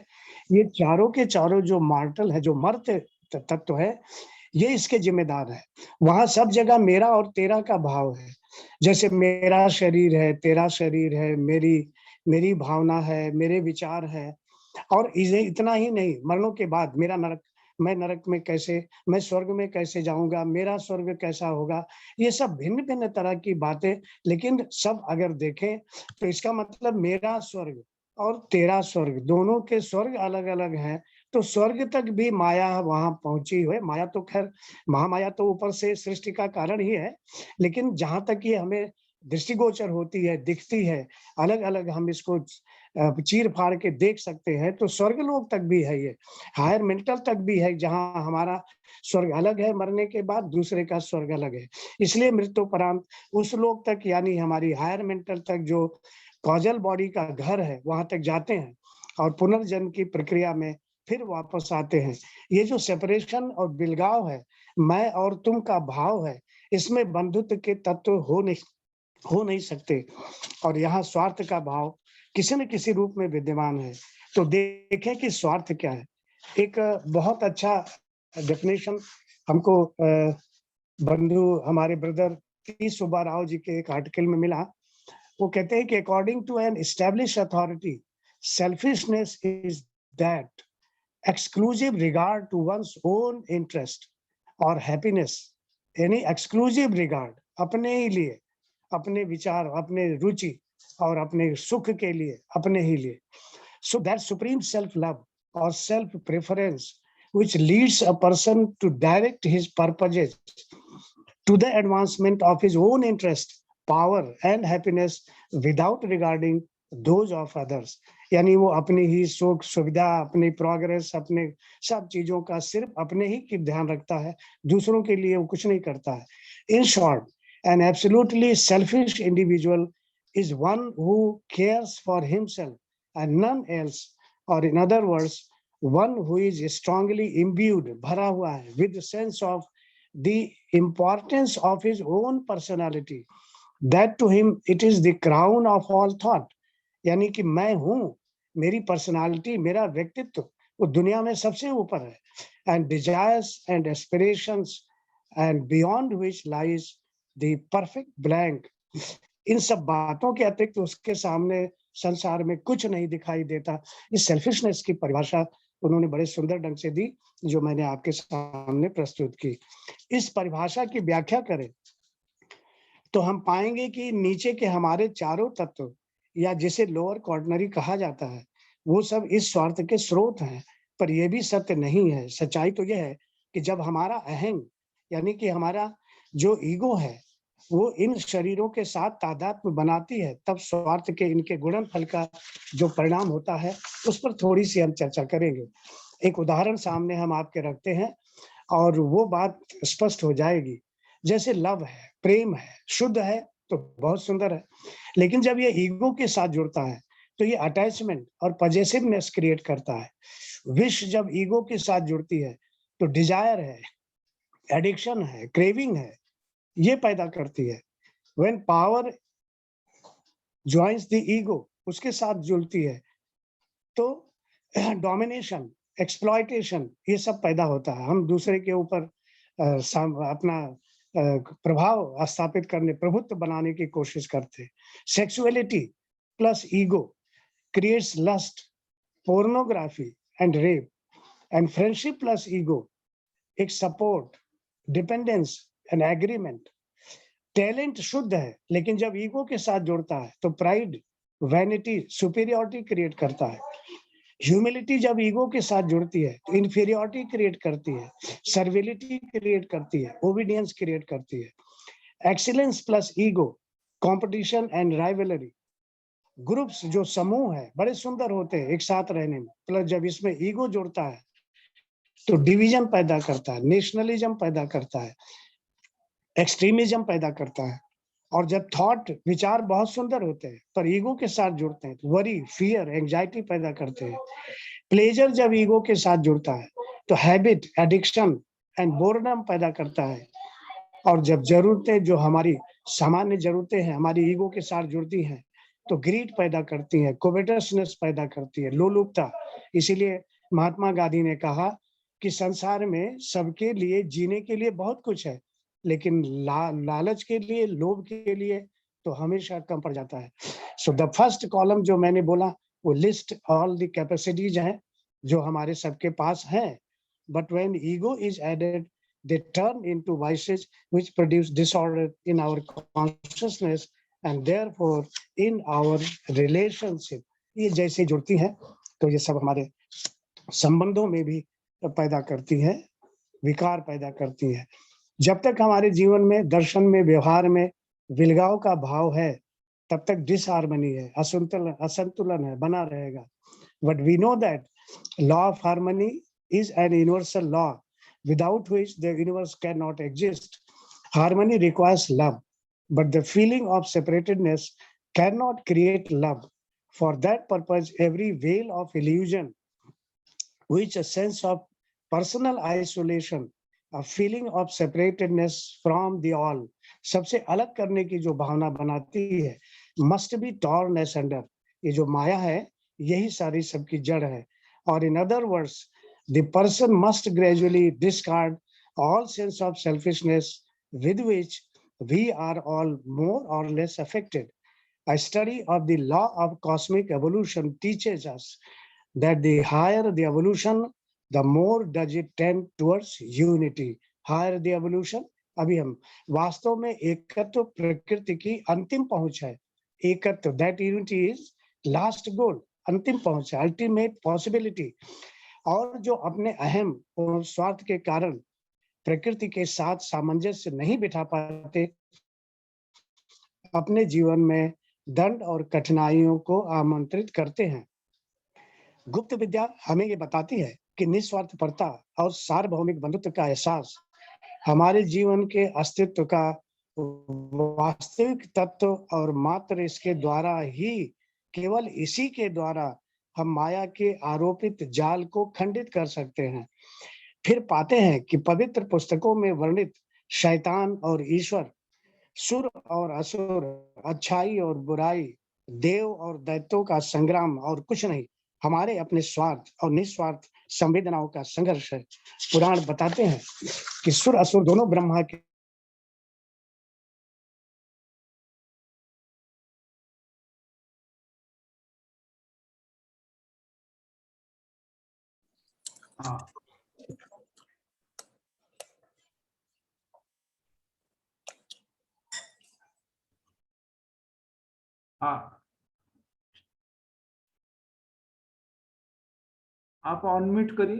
ये चारों के चारों जो मॉर्टल है, जो मर्त तत्व है, ये इसके जिम्मेदार है। वहां सब जगह मेरा और तेरा का भाव है। जैसे मेरा शरीर है, तेरा शरीर है, मेरी भावना है, मेरे विचार है। और इसे इतना ही नहीं, मरणों के बाद मेरा नरक, मैं नरक में कैसे, मैं स्वर्ग में कैसे जाऊंगा, मेरा स्वर्ग कैसा होगा, ये सब भिन्न भिन्न तरह की बातें। लेकिन सब अगर देखें तो इसका मतलब मेरा स्वर्ग और तेरा स्वर्ग, दोनों के स्वर्ग अलग अलग हैं। तो स्वर्ग तक भी माया वहां पहुंची है। माया तो खैर, महामाया तो ऊपर से सृष्टि का कारण ही है, लेकिन जहां तक ये हमें दृष्टिगोचर होती है, दिखती है, अलग अलग हम इसको चीर फाड़ के देख सकते हैं, तो स्वर्ग लोक तक भी है ये, हायर मेंटल तक भी है, जहां हमारा स्वर्ग अलग है, मरने के बाद दूसरे का स्वर्ग अलग है। इसलिए मृत्युपरांत उस लोक तक, यानी हमारी हायर मेंटल तक, जो कॉजल बॉडी का घर है, वहां तक जाते हैं और पुनर्जन्म की प्रक्रिया में फिर वापस आते हैं। ये जो सेपरेशन और बिलगाव है, मैं और तुम का भाव है, इसमें बंधुत्व के तत्व हो नहीं सकते। और यहाँ स्वार्थ का भाव किसी न किसी रूप में विद्यमान है। तो देखें कि स्वार्थ क्या है। एक बहुत अच्छा डेफिनेशन हमको बंधु हमारे ब्रदर टी सुब्बा राव जी के एक आर्टिकल में मिला। वो कहते हैं कि according to an established authority, selfishness is that exclusive regard to one's own interest और हैप्पीनेस, यानी एक्सक्लूसिव रिगार्ड, अपने ही लिए, अपने विचार, अपने रुचि और अपने सुख के लिए, अपने ही लिए। So that supreme self love और self preference which leads a person to direct his purposes to the advancement of his own interest, power and happiness without regarding those of others। यानी वो अपनी ही सुख सुविधा, अपनी प्रोग्रेस, अपने सब चीजों का सिर्फ अपने ही की ध्यान रखता है, दूसरों के लिए वो कुछ नहीं करता है। In short, an absolutely selfish individual is one who cares for himself and none else, or in other words, one who is strongly imbued, भरा हुआ है, with the sense of the importance of his own personality, that to him it is the crown of all thought। यानी कि मैं हूँ, मेरी personality, मेरा व्यक्तित्व वो दुनिया में सबसे ऊपर है। and desires and aspirations and beyond which lies the perfect blank। इन सब बातों के अतिरिक्त उसके सामने संसार में कुछ नहीं दिखाई देता। इस सेल्फिशनेस की परिभाषा उन्होंने बड़े सुंदर ढंग से दी, जो मैंने आपके सामने प्रस्तुत की। इस परिभाषा की व्याख्या करें तो हम पाएंगे कि नीचे के हमारे चारों तत्व, या जिसे लोअर कोऑर्डिनरी कहा जाता है, वो सब इस स्वार्थ के स्रोत हैं। पर यह भी सत्य नहीं है। सच्चाई तो यह है कि जब हमारा अहंग, यानी कि हमारा जो ईगो है, वो इन शरीरों के साथ तादात्म्य बनाती है, तब स्वार्थ के इनके गुणनफल का जो परिणाम होता है, उस पर थोड़ी सी हम चर्चा करेंगे। एक उदाहरण सामने हम आपके रखते हैं और वो बात स्पष्ट हो जाएगी। जैसे लव है, प्रेम है, शुद्ध है तो बहुत सुंदर है, लेकिन जब ये ईगो के साथ जुड़ता है तो ये अटैचमेंट और पॉजेसिवनेस क्रिएट करता है। विश जब ईगो के साथ जुड़ती है तो डिजायर है, एडिक्शन है, क्रेविंग है, ये पैदा करती है। When power joins the ego, उसके साथ जुड़ती है तो डोमिनेशन, एक्सप्लॉयटेशन, ये सब पैदा होता है। हम दूसरे के ऊपर अपना प्रभाव स्थापित करने, प्रभुत्व बनाने की कोशिश करते हैं। Sexuality plus ego creates lust, pornography and rape, and friendship plus ego एक support, dependence and agreement. Talent शुद्ध है, लेकिन जब ईगो के साथ जुड़ता है तो प्राइड, वैनिटी सुपीरियरिटी क्रिएट करता है, ह्यूमिलिटी जब ईगो के साथ जुड़ती है तो इंफीरियरिटी क्रिएट करती है, सर्विलिटी क्रिएट करती है, ओबीडियंस क्रिएट करती है, excellence plus ego, competition and rivalry. Groups जो समूह है बड़े सुंदर होते हैं एक साथ रहने में, प्लस जब इसमें ईगो जुड़ता है तो डिवीजन पैदा करता है, नेशनलिज्म पैदा करता है, एक्सट्रीमिज्म पैदा करता है। और जब थॉट विचार बहुत सुंदर होते हैं पर ईगो के साथ जुड़ते हैं तो वरी, फियर, एंजाइटी पैदा करते हैं। प्लेजर जब ईगो के साथ जुड़ता है तो हैबिट, एडिक्शन एंड बोर्डम पैदा करता है। और जब जरूरतें जो हमारी सामान्य जरूरतें हैं हमारी ईगो के साथ जुड़ती हैं तो ग्रीड पैदा करती है, कोवेटसनेस पैदा करती है, लोलुपता। इसीलिए महात्मा गांधी ने कहा कि संसार में सबके लिए जीने के लिए बहुत कुछ है, लेकिन लालच के लिए, लोभ के लिए तो हमेशा कम पड़ जाता है। सो द फर्स्ट कॉलम जो मैंने बोला वो लिस्ट ऑल द कैपेसिटीज हैं जो हमारे सबके पास हैं, but when ego is added they turn into vices which produce disorder in our consciousness and therefore in our relationship। ये जैसे जुड़ती हैं तो ये सब हमारे संबंधों में भी पैदा करती है, विकार पैदा करती है। जब तक हमारे जीवन में, दर्शन में, व्यवहार में विलगाव का भाव है तब तक डिसहार्मनी है, असंतुलन है, बना रहेगा। But we know that law of harmony is an universal law without which the universe cannot exist. Harmony requires love, but the feeling of separatedness cannot create love. For that purpose, every veil of illusion, which a sense of personal isolation, a feeling of separatedness from the all, सबसे अलग करने की जो भावना बनाती है, must be torn asunder। ये जो माया है यही सारी सबकी जड़ है। और in other words, the person must gradually discard all sense of selfishness with which we are all more or less affected. A study of the law of cosmic evolution teaches us that the higher the evolution, the more does it tend towards unity. Higher the evolution, अभी हम वास्तव में एकत्व प्रकृति की अंतिम पहुंच है। एकत्व, that unity is last goal, अंतिम पहुंच है, ultimate possibility। और जो अपने अहम और स्वार्थ के कारण प्रकृति के साथ सामंजस्य नहीं बिठा पाते, अपने जीवन में दंड और कठिनाइयों को आमंत्रित करते हैं। गुप्त विद्या हमें ये बताती है कि निस्वार्थपरता और सार्वभौमिक बंधुत्व का एहसास हमारे जीवन के अस्तित्व का वास्तविक तत्व और मात्र इसके द्वारा ही, केवल इसी के द्वारा हम माया के आरोपित जाल को खंडित कर सकते हैं। फिर पाते हैं कि पवित्र पुस्तकों में वर्णित शैतान और ईश्वर, सुर और असुर, अच्छाई और बुराई, देव और दैत्यों का संग्राम और कुछ नहीं, हमारे अपने स्वार्थ और निस्वार्थ संवेदनाओं का संघर्ष है। पुराण बताते हैं कि सुर असुर दोनों ब्रह्मा के हाँ, आप अनम्यूट करिए।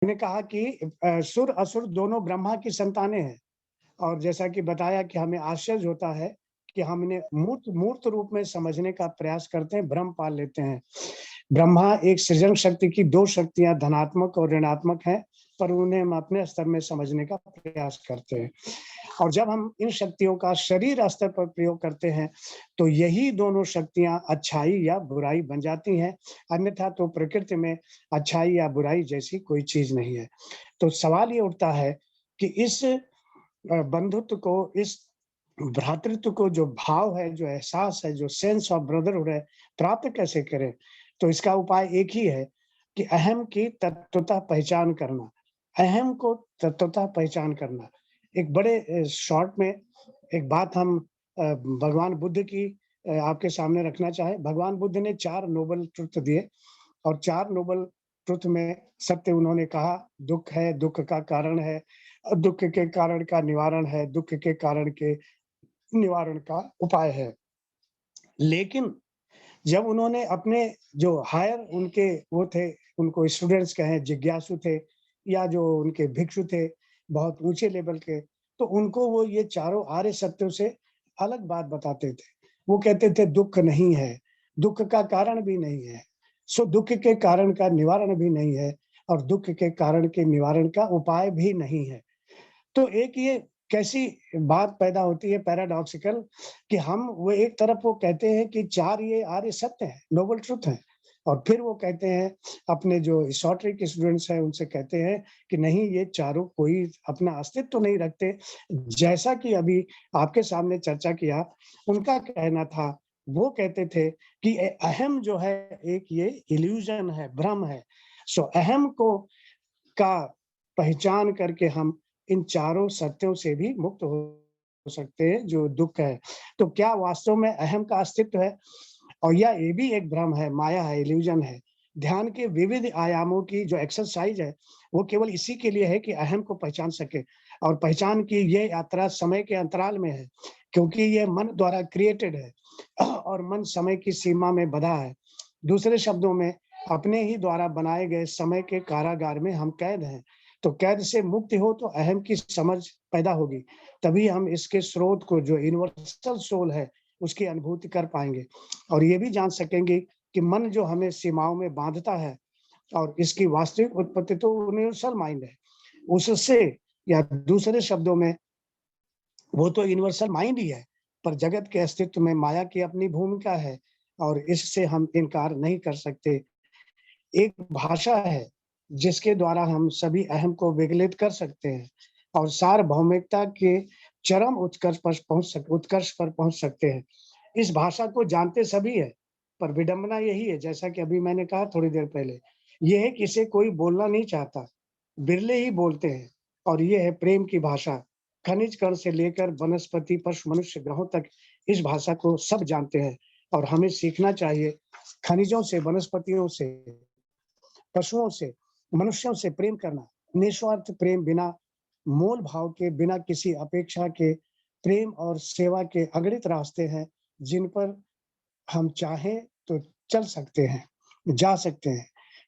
मैंने कहा कि सुर असुर दोनों ब्रह्मा की संतानें हैं। और जैसा कि बताया कि हमें आश्चर्य होता है कि हमने मूर्त रूप में समझने का प्रयास करते हैं, भ्रम पाल लेते हैं। ब्रह्मा एक सृजन शक्ति की दो शक्तियां धनात्मक और ऋणात्मक हैं, पर उन्हें हम अपने स्तर में समझने का प्रयास करते हैं। और जब हम इन शक्तियों का शरीर स्तर पर प्रयोग करते हैं तो यही दोनों शक्तियां अच्छाई या बुराई बन जाती हैं, अन्यथा तो प्रकृति में अच्छाई या बुराई जैसी कोई चीज नहीं है। तो सवाल ये उठता है कि इस बंधुत्व को, इस भ्रातृत्व को, जो भाव है, जो एहसास है, जो सेंस ऑफ ब्रदरहुड है, प्राप्त कैसे करें? तो इसका उपाय एक ही है कि अहम की तत्वतः पहचान करना, अहम को तत्वतः पहचान करना। एक बड़े शॉर्ट में एक बात हम भगवान बुद्ध की आपके सामने रखना चाहे। भगवान बुद्ध ने 4 नोबल ट्रुथ दिए और 4 नोबल ट्रुथ में सत्य उन्होंने कहा, दुख है, दुख का कारण है, दुख के कारण का निवारण है, दुख के कारण के निवारण का उपाय है। लेकिन जब उन्होंने अपने जो हायर उनके वो थे, उनको स्टूडेंट्स कहें, जिज्ञासु थे या जो उनके भिक्षु थे, बहुत ऊंचे लेवल के, तो उनको वो ये चारों आर्य सत्यों से अलग बात बताते थे। वो कहते थे दुःख नहीं है, दुःख का कारण भी नहीं है, सो दुःख के कारण का निवारण भी नहीं है और दुःख के कारण के निवारण का उपाय भी नहीं है। तो एक ये कैसी बात पैदा होती है पैराडॉक्सिकल, कि हम वो एक तरफ वो कहते हैं कि चार ये आर्य सत्य है, नोबल ट्रुथ है, और फिर वो कहते हैं अपने जो एसोटेरिक स्टूडेंट्स हैं उनसे कहते हैं कि नहीं, ये चारों कोई अपना अस्तित्व तो नहीं रखते। जैसा कि अभी आपके सामने चर्चा किया, उनका कहना था, वो कहते थे कि अहम जो है एक ये इल्यूजन है, भ्रम है। सो अहम को का पहचान करके हम इन चारों सत्यों से भी मुक्त हो सकते हैं जो दुःख है। तो क्या वास्तव में अहम का अस्तित्व है? और या ये भी एक भ्रम है, माया है, इल्यूजन है। ध्यान के विविध आयामों की जो एक्सरसाइज है, वो केवल इसी के लिए है कि अहम को पहचान सके, और पहचान की ये यात्रा समय के अंतराल में है, क्योंकि ये मन द्वारा क्रिएटेड है और मन समय की सीमा में बंधा है। दूसरे शब्दों में, अपने ही द्वारा बनाए गए समय के कारागार में हम कैद हैं। तो कैद से मुक्ति हो तो अहम की समझ पैदा होगी, तभी हम इसके स्रोत को, जो यूनिवर्सल सोल है, उसकी अनुभूति कर पाएंगे और ये भी जान सकेंगे कि मन जो हमें सीमाओं में बांधता है और इसकी वास्तविक उत्पत्ति तो यूनिवर्सल माइंड है। उससे, या दूसरे शब्दों में, वो तो यूनिवर्सल माइंड ही है, पर जगत के अस्तित्व में माया की अपनी भूमिका है और इससे हम इनकार नहीं कर सकते। एक भाषा है जिसके द्वारा हम सभी अहम को विगलित कर सकते हैं और सार्वभौमिकता के चरम उत्कर्ष पर पहुंच सकते हैं। इस भाषा को जानते सभी है, पर विडंबना यही है, जैसा कि अभी मैंने कहा थोड़ी देर पहले, ये है कि इसे कोई बोलना नहीं चाहता, बिरले ही बोलते हैं, और ये है प्रेम की भाषा। खनिज कण से लेकर वनस्पति, पशु, मनुष्य ग्रहों तक इस भाषा को सब जानते हैं और हमें सीखना चाहिए खनिजों से, वनस्पतियों से, पशुओं से, मनुष्यों से प्रेम करना। निस्वार्थ प्रेम, बिना मोल भाव के, बिना किसी अपेक्षा के, प्रेम और सेवा के अगणित रास्ते हैं जिन पर हम चाहें तो चल सकते हैं, जा सकते हैं,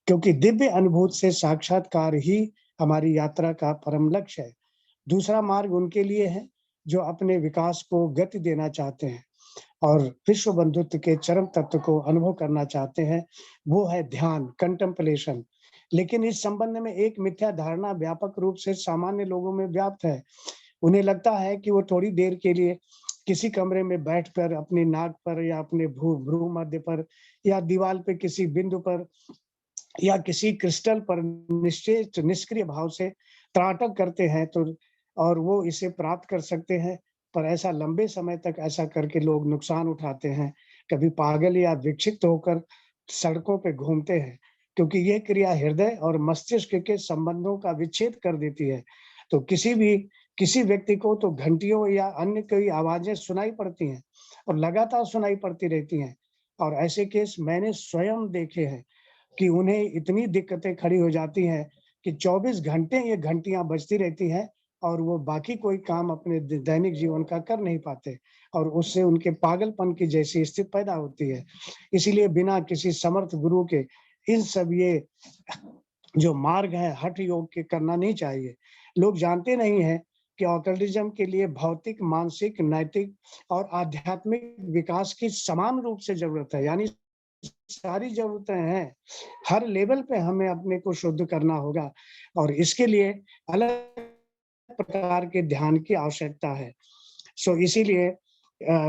क्योंकि दिव्य अनुभूति से साक्षात्कार ही हमारी यात्रा का परम लक्ष्य है। दूसरा मार्ग उनके लिए है जो अपने विकास को गति देना चाहते हैं और विश्व बंधुत्व के चरम तत्व को अनुभव करना चाहते हैं, वो है ध्यान, कंटेम्पलेशन। लेकिन इस संबंध में एक मिथ्या धारणा व्यापक रूप से सामान्य लोगों में व्याप्त है। उन्हें लगता है कि वो थोड़ी देर के लिए किसी कमरे में बैठकर अपनी नाक पर या अपने भ्रू मध्य पर या दीवार पे किसी बिंदु पर या किसी क्रिस्टल पर निश्चेत निष्क्रिय भाव से त्राटक करते हैं तो, और वो इसे प्राप्त कर सकते हैं, पर ऐसा लंबे समय तक ऐसा करके लोग नुकसान उठाते हैं, कभी पागल या विक्षिप्त होकर सड़कों पे घूमते हैं, क्योंकि यह क्रिया हृदय और मस्तिष्क के संबंधों का विच्छेद कर देती है। तो किसी व्यक्ति को तो घंटियों या अन्य कई आवाजें सुनाई पड़ती हैं और लगातार सुनाई पड़ती रहती हैं, और ऐसे केस मैंने स्वयं देखे हैं कि उन्हें इतनी दिक्कतें खड़ी हो जाती हैं कि 24 घंटे ये घंटियां बजती रहती हैं और वो बाकी कोई काम अपने दैनिक जीवन का कर नहीं पाते और उससे उनके पागलपन की जैसी स्थिति पैदा होती है। इसीलिए बिना किसी समर्थ गुरु के इन सब ये जो मार्ग है हठ योग के करना नहीं चाहिए। लोग जानते नहीं हैं कि ऑकल्टिज्म के लिए भौतिक, मानसिक, नैतिक और आध्यात्मिक विकास की समान रूप से जरूरत है, यानी सारी जरूरतें हैं। हर लेवल पे हमें अपने को शुद्ध करना होगा और इसके लिए अलग प्रकार के ध्यान की आवश्यकता है। सो इसीलिए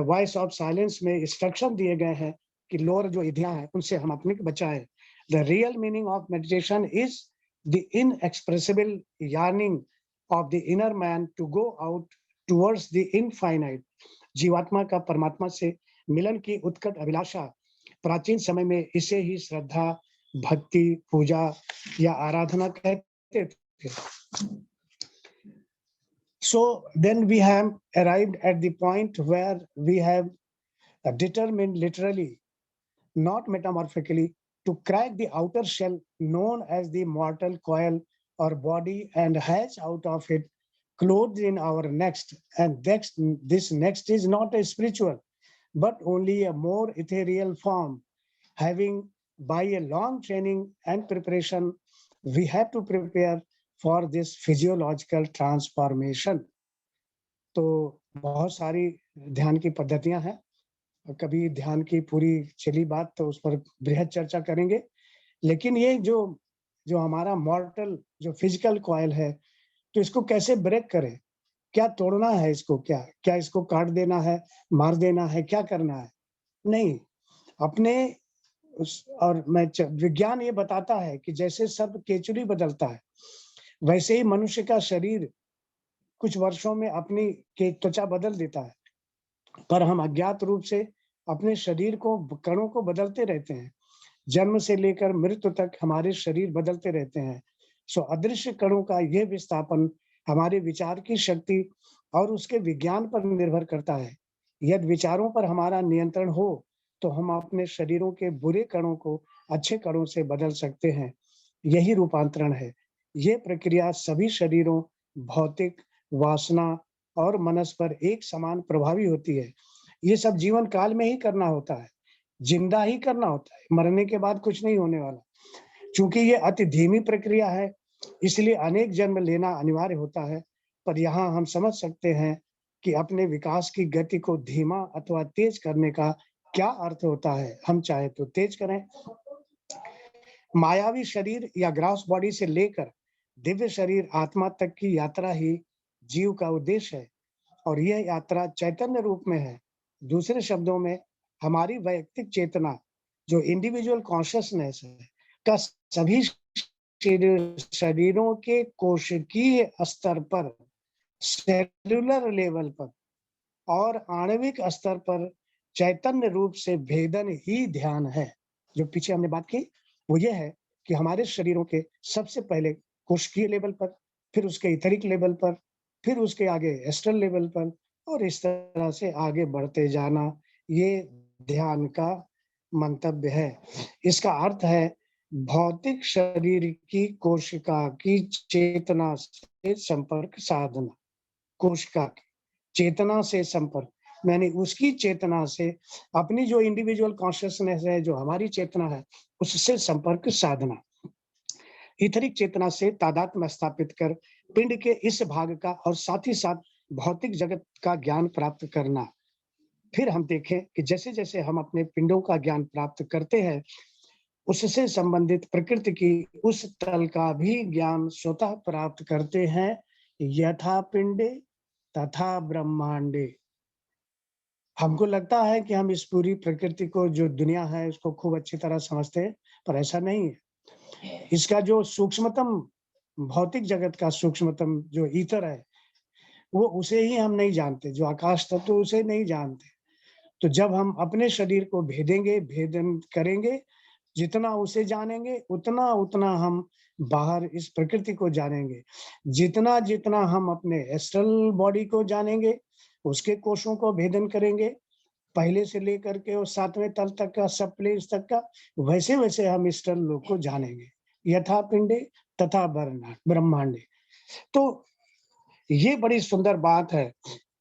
वॉइस ऑफ साइलेंस में इंस्ट्रक्शन दिए गए हैं कि लोअर जो विधियां हैं उनसे हम अपने को बचाएं। The real meaning of meditation is the inexpressible yearning of the inner man to go out towards the infinite। जीवात्मा का परमात्मा से मिलन की उत्कट अभिलाषा। प्राचीन समय में इसे ही श्रद्धा, भक्ति, पूजा या आराधना कहते थे। So then we have arrived at the point where we have determined literally, not metaphorically, to crack the outer shell known as the mortal coil or body and hatch out of it, clothed in our next. And this next is not a spiritual, but only a more ethereal form. Having by a long training and preparation, we have to prepare for this physiological transformation. तो बहुत सारी ध्यान की पद्धतियां हैं, कभी ध्यान की पूरी चली बात तो उस पर बृहद चर्चा करेंगे, लेकिन ये जो हमारा मॉर्टल जो फिजिकल कॉइल है, तो इसको कैसे ब्रेक करें, क्या तोड़ना है इसको, क्या इसको काट देना है, मार देना है, क्या करना है? नहीं, अपने और विज्ञान ये बताता है कि जैसे सर्प केचुली बदलता है, वैसे ही मनुष्य का शरीर कुछ वर्षों में अपनी त्वचा बदल देता है, पर हम अज्ञात रूप से अपने शरीर को, कणों को बदलते रहते हैं। जन्म से लेकर मृत्यु तक हमारे शरीर बदलते रहते हैं। सो अदृश्य कणों का यह विस्थापन हमारे विचार की शक्ति और उसके विज्ञान पर निर्भर करता है। यदि विचारों पर हमारा नियंत्रण हो तो हम अपने शरीरों के बुरे कणों को अच्छे कणों से बदल सकते हैं। यही रूपांतरण है। ये प्रक्रिया सभी शरीरों, भौतिक, वासना और मनस पर एक समान प्रभावी होती है। ये सब जीवन काल में ही करना होता है, जिंदा ही करना होता है, मरने के बाद कुछ नहीं होने वाला। चूंकि ये अति धीमी प्रक्रिया है, इसलिए अनेक जन्म लेना अनिवार्य होता है। पर यहाँ हम समझ सकते हैं कि अपने विकास की गति को धीमा अथवा तेज करने का क्या अर्थ होता है। हम चाहे तो तेज करें। मायावी शरीर या ग्रास बॉडी से लेकर दिव्य शरीर आत्मा तक की यात्रा ही जीव का उद्देश्य है, और यह यात्रा चैतन्य रूप में है। दूसरे शब्दों में, हमारी वैयक्तिक चेतना जो इंडिविजुअल कॉन्शियसनेस है का सभी शरीरों के कोशिकीय स्तर पर, सेलुलर लेवल पर और आणविक स्तर पर चैतन्य रूप से भेदन ही ध्यान है। जो पीछे हमने बात की वो ये है कि हमारे शरीरों के सबसे पहले कोशिकीय लेवल पर, फिर उसके इथरिक लेवल पर, फिर उसके आगे एस्ट्रल लेवल पर, और इस तरह से आगे बढ़ते जाना, ये ध्यान का मंतव्य है। इसका अर्थ है भौतिक शरीर की कोशिका की चेतना से संपर्क साधना। कोशिका की चेतना से संपर्क, मैंने उसकी चेतना से अपनी जो इंडिविजुअल कॉन्शियसनेस है, जो हमारी चेतना है, उससे संपर्क साधना। इथरिक चेतना से तादात्म्य स्थापित कर पिंड के इस भाग का और साथ ही साथ भौतिक जगत का ज्ञान प्राप्त करना। फिर हम देखें कि जैसे जैसे हम अपने पिंडों का ज्ञान प्राप्त करते हैं, उससे संबंधित प्रकृति की उस तल का भी ज्ञान स्वतः प्राप्त करते हैं। यथा पिंडे तथा ब्रह्मांडे। हमको लगता है कि हम इस पूरी प्रकृति को, जो दुनिया है, उसको खूब अच्छी तरह समझते हैं, पर ऐसा नहीं है। इसका जो सूक्ष्मतम भौतिक जगत का सूक्ष्मतम जो ईथर है, वो उसे ही हम नहीं जानते, जो आकाश तत्व उसे नहीं जानते। तो जब हम अपने शरीर को भेदेंगे, भेदन करेंगे, जितना उसे जानेंगे उतना उतना हम बाहर इस प्रकृति को जानेंगे। जितना जितना हम अपने एस्ट्रल बॉडी को जानेंगे, उसके कोशों को भेदन करेंगे, पहले से लेकर के और 7वें तल तक का, सब प्लेन्स तक का, वैसे वैसे हम एस्ट्रल लोक को जानेंगे। यथा पिंडे तथा ब्रह्मांडे। तो ये बड़ी सुंदर बात है।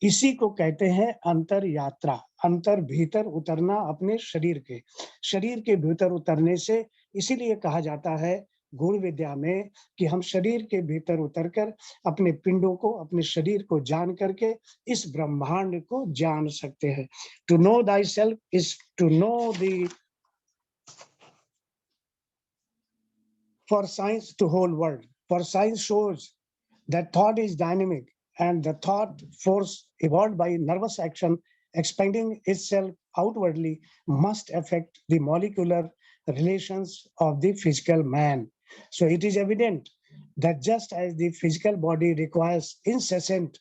इसी को कहते हैं अंतर यात्रा। अंतर, भीतर उतरना अपने शरीर के भीतर उतरने से, इसीलिए कहा जाता है गुण विद्या में कि हम शरीर के भीतर उतरकर अपने पिंडों को, अपने शरीर को जान करके इस ब्रह्मांड को जान सकते हैं। To know thyself is to know the for science to whole world. For science shows that thought is dynamic, and the thought force evolved by nervous action expanding itself outwardly must affect the molecular relations of the physical man. So it is evident that just as the physical body requires incessant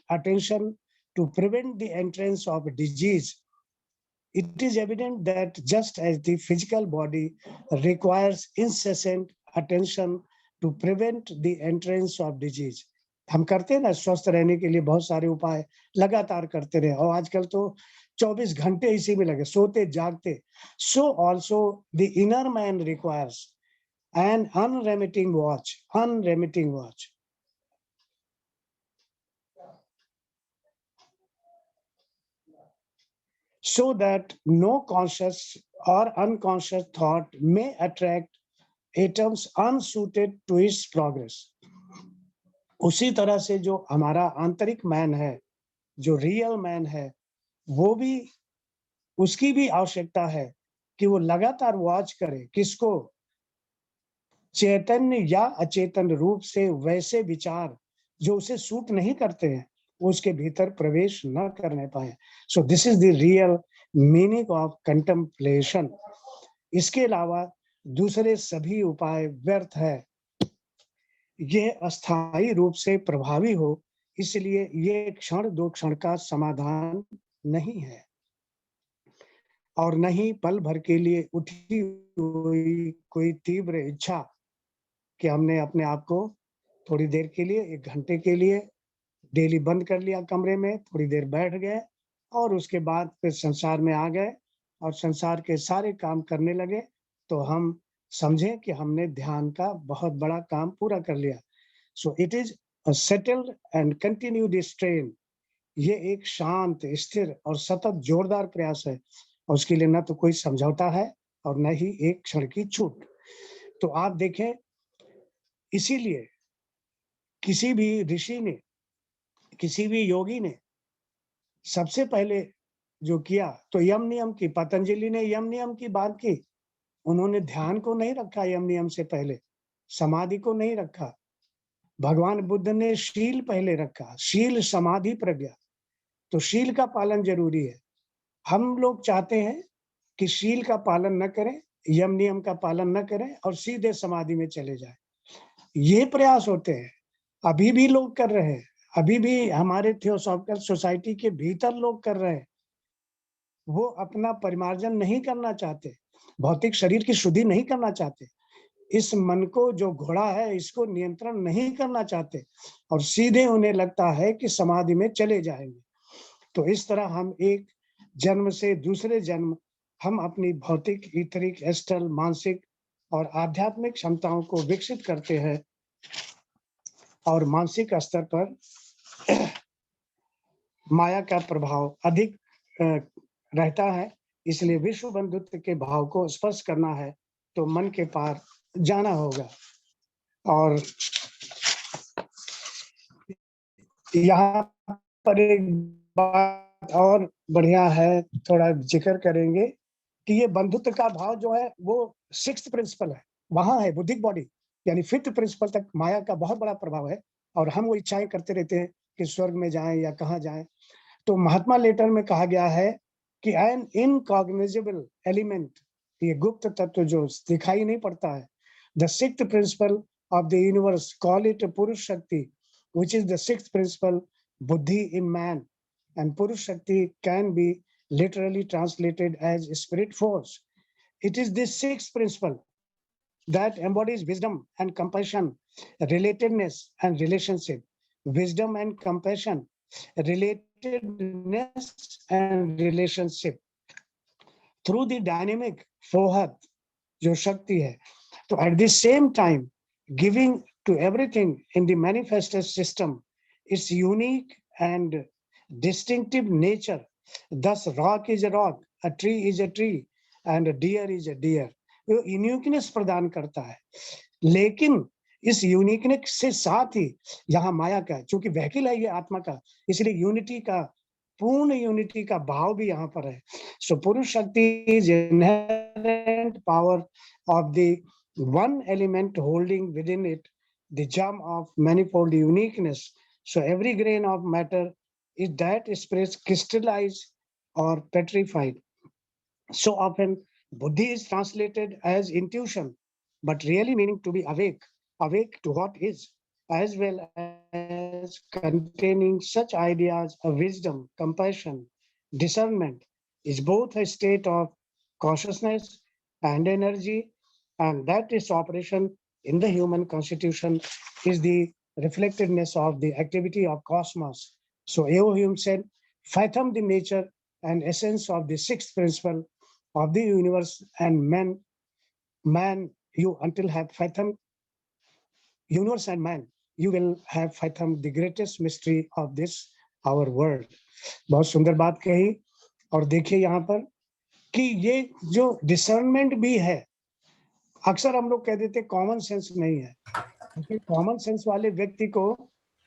attention to prevent the entrance of disease, it is evident that just as the physical body requires incessant attention to prevent the entrance of disease, हम करते हैं ना स्वस्थ रहने के लिए बहुत सारे उपाय लगातार करते रहे, और आजकल तो 24 घंटे इसी में लगे, सोते जागते। So also the inner man requires an unremitting watch. so that no conscious or unconscious thought may attract atoms unsuited to its progress. उसी तरह से जो हमारा आंतरिक मैन है, जो रियल मैन है, वो भी, उसकी भी आवश्यकता है कि वो लगातार वॉच करे किसको, चैतन्य या अचेतन रूप से वैसे विचार जो उसे सूट नहीं करते हैं उसके भीतर प्रवेश न करने पाए. So this is the real meaning of contemplation. इसके अलावा दूसरे सभी उपाय व्यर्थ है. ये अस्थायी रूप से प्रभावी हो, इसलिए ये क्षण दो क्षण का समाधान नहीं है और न ही पल भर के लिए उठी हुई कोई तीव्र इच्छा कि हमने अपने आप को थोड़ी देर के लिए, 1 घंटे के लिए डेली बंद कर लिया कमरे में, थोड़ी देर बैठ गए और उसके बाद फिर संसार में आ गए और संसार के सारे काम करने लगे, तो हम समझें कि हमने ध्यान का बहुत बड़ा काम पूरा कर लिया. So it is a settled and continued strain. ये एक शांत, स्थिर और सतत जोरदार प्रयास है और उसके लिए न तो कोई समझौता है और न ही एक क्षण की छूट. तो आप देखें, इसीलिए किसी भी ऋषि ने, किसी भी योगी ने सबसे पहले जो किया तो यम नियम की, पतंजलि ने यम नियम की बात की. उन्होंने ध्यान को नहीं रखा यम नियम से पहले, समाधि को नहीं रखा. भगवान बुद्ध ने शील पहले रखा, शील समाधि प्रज्ञा. तो शील का पालन जरूरी है. हम लोग चाहते हैं कि शील का पालन न करें, यम नियम का पालन न करें और सीधे समाधि में चले जाएं. ये प्रयास होते हैं, अभी भी लोग कर रहे हैं, अभी भी हमारे थियोसॉफिकल सोसाइटी के भीतर लोग कर रहे हैं. वो अपना परिमार्जन नहीं करना चाहते, भौतिक शरीर की शुद्धि नहीं करना चाहते, इस मन को जो घोड़ा है इसको नियंत्रण नहीं करना चाहते और सीधे उन्हें लगता है कि समाधि में चले जाएंगे. तो इस तरह हम एक जन्म से दूसरे जन्म हम अपनी भौतिक, ईथरिक, एस्ट्रल, मानसिक और आध्यात्मिक क्षमताओं को विकसित करते हैं और मानसिक स्तर पर माया का प्रभाव अधिक रहता है. इसलिए विश्व बंधुत्व के भाव को स्पर्श करना है तो मन के पार जाना होगा. और यहाँ पर एक बात और बढ़िया है, थोड़ा जिक्र करेंगे कि ये बंधुत्व का भाव जो है वो 6th प्रिंसिपल है, वहां है बुद्धिक बॉडी, यानी 5th प्रिंसिपल तक माया का बहुत बड़ा प्रभाव है और हम वो इच्छाएं करते रहते हैं कि स्वर्ग में जाएं या कहाँ जाएं. तो महात्मा लेटर में कहा गया है कि एन इनकॉग्निजेबल एलिमेंट, ये गुप्त तत्व जो दिखाई नहीं पड़ता है, the 6th principle of the universe, call it पुरुष शक्ति, which is the 6th principle, buddhi in man. And purush shakti can be literally translated as spirit force. It is this 6th principle that embodies wisdom and compassion, relatedness and relationship. Wisdom and compassion, relatedness and relationship. Through the dynamic fohat, जो शक्ति है, तो at the same time giving to everything in the manifested system its unique and distinctive nature. Thus rock is a rock, a tree is a tree and a deer is a deer. वो uniqueness प्रदान करता है, लेकिन इस uniqueness से साथ ही यहाँ माया का, चूंकि वहीकल है ये आत्मा का, इसलिए यूनिटी का, पूर्ण यूनिटी का भाव भी यहाँ पर है. सो पुरुष शक्ति is inherent power of the one element holding within it the germ of manifold uniqueness. So every grain of matter is that spirit crystallized or petrified. So often buddhi is translated as intuition, but really meaning to be awake, awake to what is, as well as containing such ideas of wisdom, compassion, discernment, is both a state of consciousness and energy, and that its operation in the human constitution is the reflectedness of the activity of cosmos. So A.O. Hume said, fathom the nature and essence of the 6th principle of the universe and man, you until have fathomed universe and man, you will have fathomed the greatest mystery of this our world. बहुत सुंदर बात कही और देखिए यहाँ पर कि ये जो डिसर्नमेंट भी है, अक्सर हम लोग कह देते कॉमन सेंस नहीं है, क्योंकि कॉमन सेंस वाले व्यक्ति को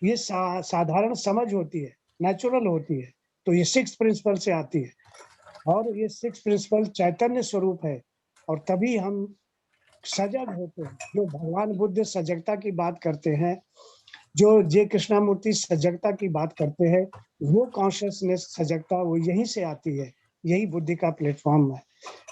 ये साधारण समझ होती है, नेचुरल होती है, तो ये 6 प्रिंसिपल से आती है और ये 6 प्रिंसिपल चैतन्य स्वरूप है और तभी हम सजग होते हैं। जो भगवान बुद्ध सजगता की बात करते हैं, जो जे कृष्णामूर्ति सजगता की बात करते हैं, वो कॉन्शियसनेस सजगता वो यहीं से आती है, यही बुद्धि का प्लेटफॉर्म है।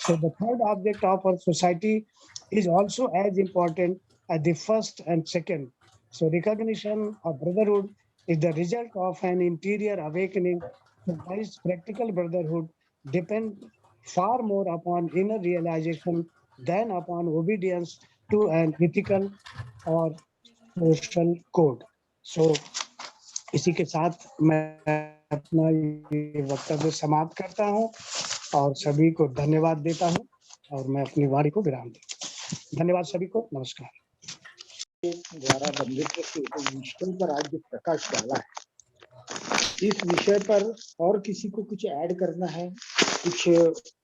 So the third object of our society is also as important as the first and second. So recognition of brotherhood is the result of an interior awakening. So guys, practical brotherhood depend far more upon inner realization than upon obedience to an ethical or social code. So इसी के साथ मैं अपना ये वक्तव्य समाप्त करता हूँ और सभी को धन्यवाद देता हूँ और मैं अपनी वाणी को विराम देता हूँ। धन्यवाद सभी को, नमस्कार। द्वारा बंधुत्व के विषय पर आज जो प्रकाश डाला है, इस विषय पर और किसी को कुछ ऐड करना है, कुछ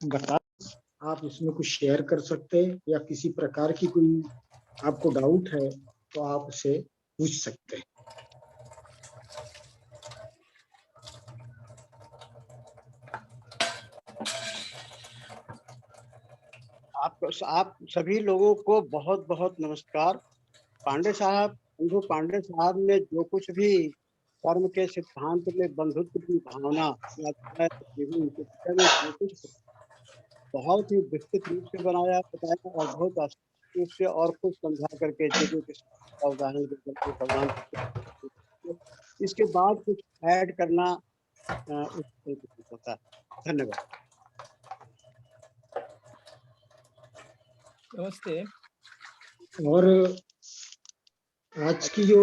बता, आप इसमें कुछ शेयर कर सकते हैं या किसी प्रकार की कोई आपको डाउट है तो आप उसे पूछ सकते हैं। आप सभी लोगों को बहुत बहुत नमस्कार। पांडे साहब ने जो कुछ भी कर्म के सिद्धांत में बंधुत्व की भावना या जीवन के विषय में जो कुछ बहुत ही विस्तृत रूप से बताया और बहुत आसान रूप से और खुद समझा करके जो उदाहरण देकर भगवान इसके बाद कुछ ऐड करना होता है। धन्यवाद। नमस्ते। और आज की जो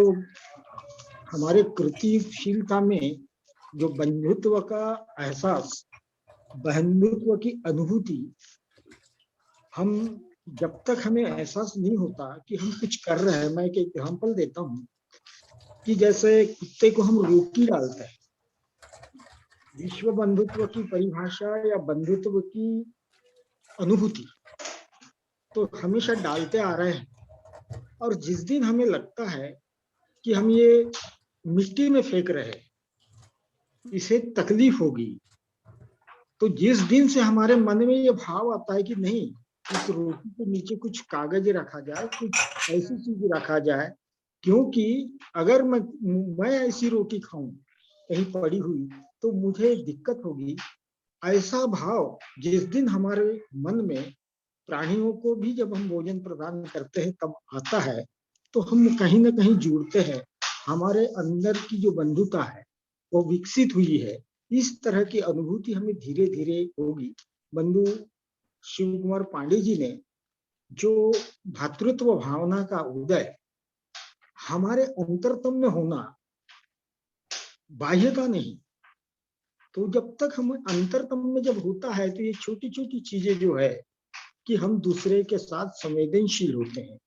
हमारे कृतिशीलता में जो बंधुत्व का एहसास, बंधुत्व की अनुभूति, हम जब तक हमें एहसास नहीं होता कि हम कुछ कर रहे हैं, मैं एक एग्जाम्पल देता हूँ कि जैसे कुत्ते को हम रोटी डालते हैं, विश्व बंधुत्व की परिभाषा या बंधुत्व की अनुभूति तो हमेशा डालते आ रहे हैं, और जिस दिन हमें लगता है कि हम ये मिट्टी में फेंक रहे हैं, इसे तकलीफ होगी, तो जिस दिन से हमारे मन में ये भाव आता है कि नहीं, इस रोटी के नीचे कुछ कागज रखा जाए, कुछ ऐसी चीज रखा जाए, क्योंकि अगर मैं ऐसी रोटी खाऊं कहीं पड़ी हुई तो मुझे दिक्कत होगी, ऐसा भाव जिस दिन हमारे मन में, प्राणियों को भी जब हम भोजन प्रदान करते हैं तब आता है, तो हम कहीं ना कहीं जुड़ते हैं, हमारे अंदर की जो बंधुता है वो विकसित हुई है। इस तरह की अनुभूति हमें धीरे धीरे होगी। बंधु शिव कुमार पांडे जी ने जो भातृत्व भावना का उदय हमारे अंतरतम में होना, बाह्यता नहीं, तो जब तक हम अंतरतम में जब होता है तो ये छोटी छोटी चीजें जो है कि हम दूसरे के साथ संवेदनशील होते हैं।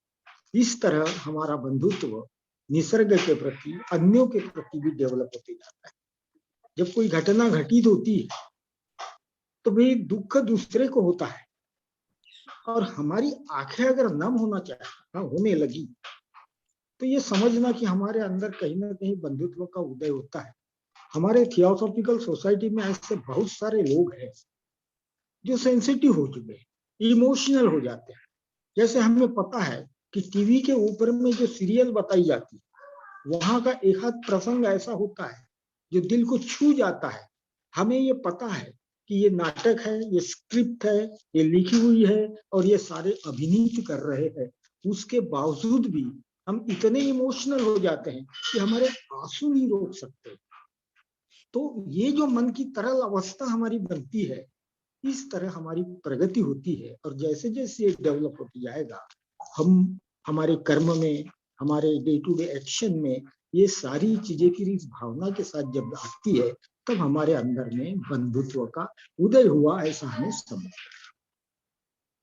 इस तरह हमारा बंधुत्व निसर्ग के प्रति, अन्यों के प्रति भी डेवलप होते जाता है। जब कोई घटना घटित होती है तो भाई दुख दूसरे को होता है, और हमारी आंखें अगर नम होने लगी तो ये समझना कि हमारे अंदर कहीं ना कहीं बंधुत्व का उदय होता है। हमारे थियोसॉफिकल सोसाइटी में ऐसे बहुत सारे लोग हैं जो सेंसिटिव हो चुके हैं, इमोशनल हो जाते हैं। जैसे हमें पता है कि टीवी के ऊपर में जो सीरियल बताई जाती है, वहां का एक आध प्रसंग ऐसा होता है जो दिल को छू जाता है। हमें ये पता है कि ये नाटक है, ये स्क्रिप्ट है, ये लिखी हुई है और ये सारे अभिनीत कर रहे हैं, उसके बावजूद भी हम इतने इमोशनल हो जाते हैं कि हमारे आंसू नहीं रोक सकते। तो ये जो मन की तरल अवस्था हमारी बनती है, इस तरह हमारी प्रगति होती है, और जैसे जैसे ये डेवलप होती जाएगा, हम हमारे कर्म में, हमारे डे टू डे एक्शन में ये सारी चीजें फिर इस भावना के साथ जब आती है, तब हमारे अंदर में बंधुत्व का उदय हुआ, ऐसा हमें समझ।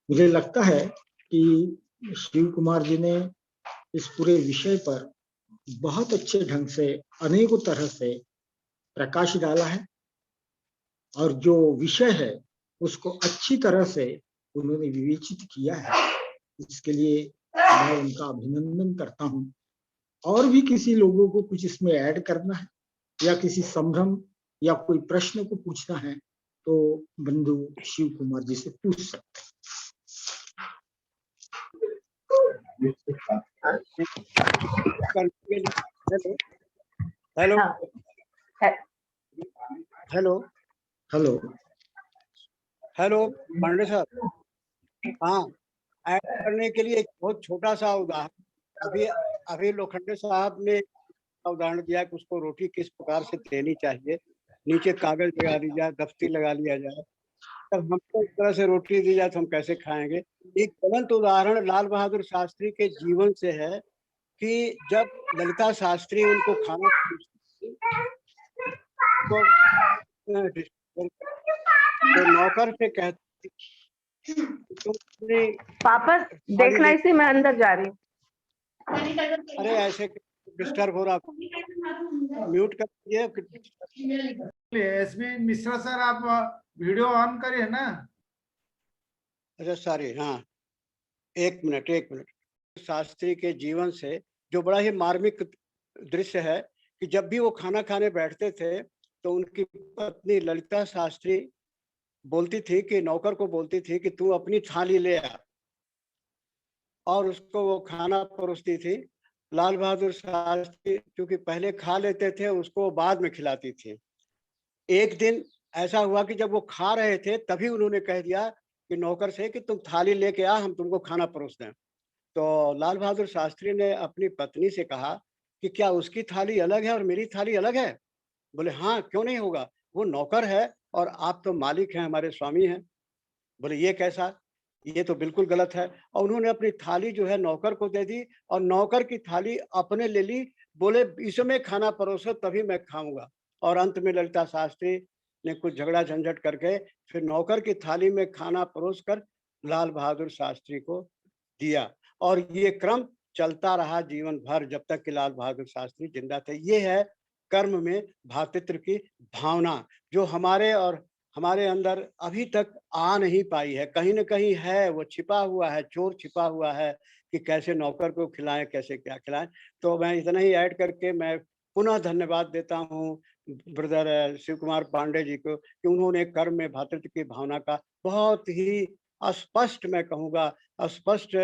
मुझे लगता है कि शिव कुमार जी ने इस पूरे विषय पर बहुत अच्छे ढंग से, अनेकों तरह से प्रकाश डाला है। और जो विषय है उसको अच्छी तरह से उन्होंने विवेचित किया है। इसके लिए मैं उनका अभिनंदन करता हूं। और भी किसी लोगों को कुछ इसमें ऐड करना है या किसी संभ्रम या कोई प्रश्न को पूछना है तो बंधु शिव कुमार जी से पूछ सकते hello hello hello hello hello Pandey साहब, हाँ, ऐड करने के लिए एक बहुत छोटा सा उदाहरण अभी अभी लोखंडे साहब ने उदाहरण दिया कि उसको रोटी किस प्रकार से देनी चाहिए। नीचे कागज लगा दी जाए, दफ्ती लगा लिया जाए, तब हमको इस तरह से रोटी दी जाए तो हम कैसे खाएंगे। एक ज्वलंत उदाहरण लाल बहादुर शास्त्री के जीवन से है कि जब ललिता शास्त्री उनको खाना तो नौकर से कहती तुमने पापा देखना इसे, मैं अंदर जा रही हूँ। अरे ऐसे डिस्टर्ब हो रहा, म्यूट कर दीजिए। एसबी मिश्रा सर, आप वीडियो ऑन करिए ना। अच्छा सॉरी, हाँ, एक मिनट। शास्त्री के जीवन से जो बड़ा ही मार्मिक दृश्य है कि जब भी वो खाना खाने बैठते थे तो उनकी पत्नी ललिता शास्त्री बोलती थी कि नौकर को बोलती थी कि तू अपनी थाली ले आ, और उसको वो खाना परोसती थी। लाल बहादुर शास्त्री क्योंकि पहले खा लेते थे, उसको बाद में खिलाती थी। एक दिन ऐसा हुआ कि जब वो खा रहे थे तभी उन्होंने कह दिया कि नौकर से कि तुम थाली लेके आ, हम तुमको खाना परोस दें। तो लाल बहादुर शास्त्री ने अपनी पत्नी से कहा कि क्या उसकी थाली अलग है और मेरी थाली अलग है? बोले हाँ, क्यों नहीं होगा, वो नौकर है और आप तो मालिक हैं, हमारे स्वामी हैं। बोले ये कैसा, ये तो बिल्कुल गलत है। और उन्होंने अपनी थाली जो है नौकर को दे दी और नौकर की थाली अपने ले ली। बोले इसमें खाना परोसो तभी मैं खाऊंगा। और अंत में ललिता शास्त्री ने कुछ झगड़ा झंझट करके फिर नौकर की थाली में खाना परोस कर लाल बहादुर शास्त्री को दिया। और ये क्रम चलता रहा जीवन भर जब तक कि लाल बहादुर शास्त्री जिंदा थे। ये है कर्म में भ्रातृत्व की भावना जो हमारे अंदर अभी तक आ नहीं पाई है। कहीं न कहीं है, वो छिपा हुआ है, चोर छिपा हुआ है कि कैसे नौकर को खिलाएं, कैसे क्या खिलाएं। तो मैं इतना ही ऐड करके मैं पुनः धन्यवाद देता हूँ ब्रदर शिव कुमार पांडे जी को कि उन्होंने कर्म में भ्रातृत्व की भावना का बहुत ही स्पष्ट, मैं कहूँगा स्पष्ट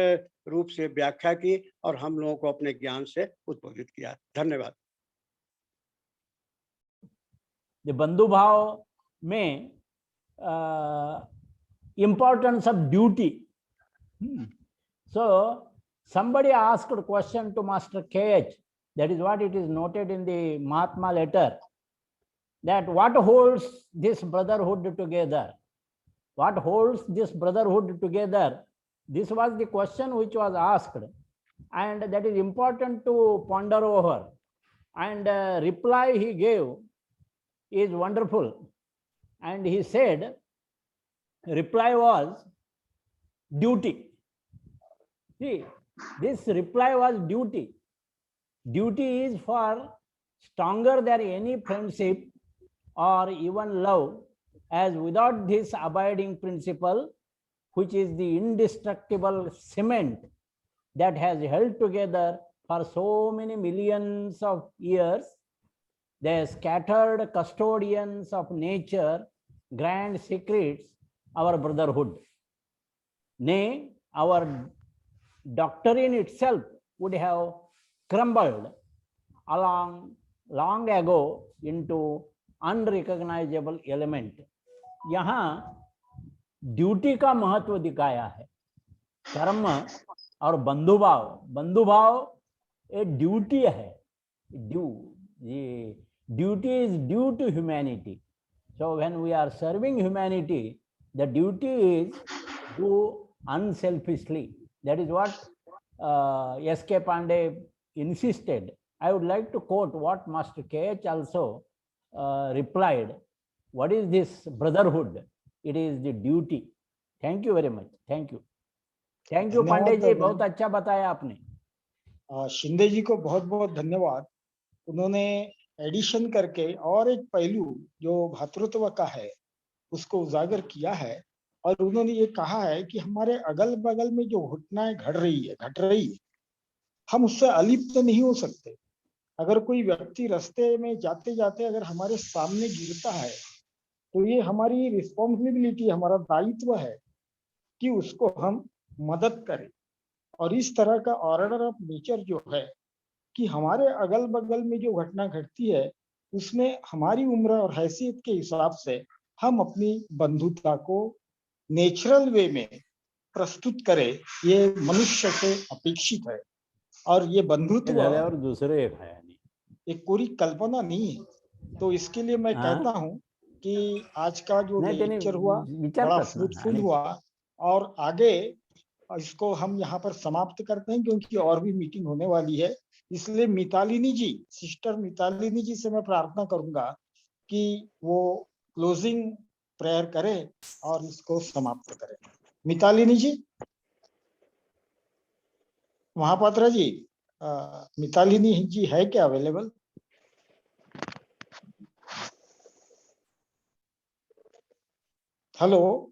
रूप से व्याख्या की और हम लोगों को अपने ज्ञान से उद्बोधित किया। धन्यवाद। बंधु भाव में importance of duty. So somebody asked a question to Master KH, that is what it is noted in the Mahatma letter, that what holds this brotherhood together? What holds this brotherhood together? This was the question which was asked, and that is important to ponder over. And reply he gave is wonderful. And he said, reply was duty. See, this reply was duty. Duty is for stronger than any friendship or even love, as without this abiding principle, which is the indestructible cement that has held together for so many millions of years, the scattered custodians of nature, grand secrets, our brotherhood. Nay, our doctrine itself would have crumbled long ago into unrecognizable element. यहाँ duty का महत्व दिखाया है। कर्म और बंधुभाव एक duty है। Duty is due to humanity. So when we are serving humanity, the duty is do unselfishly. That is what S.K. Pandey insisted. I would like to quote what Master K.H. also replied. What is this brotherhood? It is the duty. Thank you very much. Thank you. Thank you, Pandey जी, बहुत अच्छा बताया आपने। शिंदे जी को बहुत बहुत धन्यवाद। उन्होंने addition करके और एक पहलू जो भातृत्व का है उसको उजागर किया है और उन्होंने ये कहा है कि हमारे अगल बगल में जो घटनाएं घट रही है, हम उससे अलिप्त नहीं हो सकते। अगर कोई व्यक्ति रास्ते में जाते जाते अगर हमारे सामने गिरता है तो ये हमारी रिस्पॉन्सिबिलिटी, हमारा दायित्व है कि उसको हम मदद करें। और इस तरह का ऑर्डर ऑफ नेचर जो है कि हमारे अगल बगल में जो घटना घटती है उसमें हमारी उम्र और हैसियत के हिसाब से हम अपनी बंधुता को नेचुरल वे में प्रस्तुत करें, ये मनुष्य से अपेक्षित है। और ये बंधुत्व और दूसरे एक है नहीं, एक पूरी कल्पना नहीं है। तो इसके लिए मैं हाँ? कहता हूं कि आज का जो नाही, त्याने लेक्चर हुआ विचार बड़ा करत ना. फ्रूटफुल आणि हुआ और आगे इसको हम यहाँ पर समाप्त करते हैं क्योंकि और भी मीटिंग होने वाली है। इसलिए मितालिनी जी, सिस्टर मितालिनी जी से मैं प्रार्थना करूंगा कि वो क्लोजिंग प्रेयर करें और इसको समाप्त करें। मितालिनी जी, महापात्रा जी, मितालिनी जी है क्या अवेलेबल? हेलो,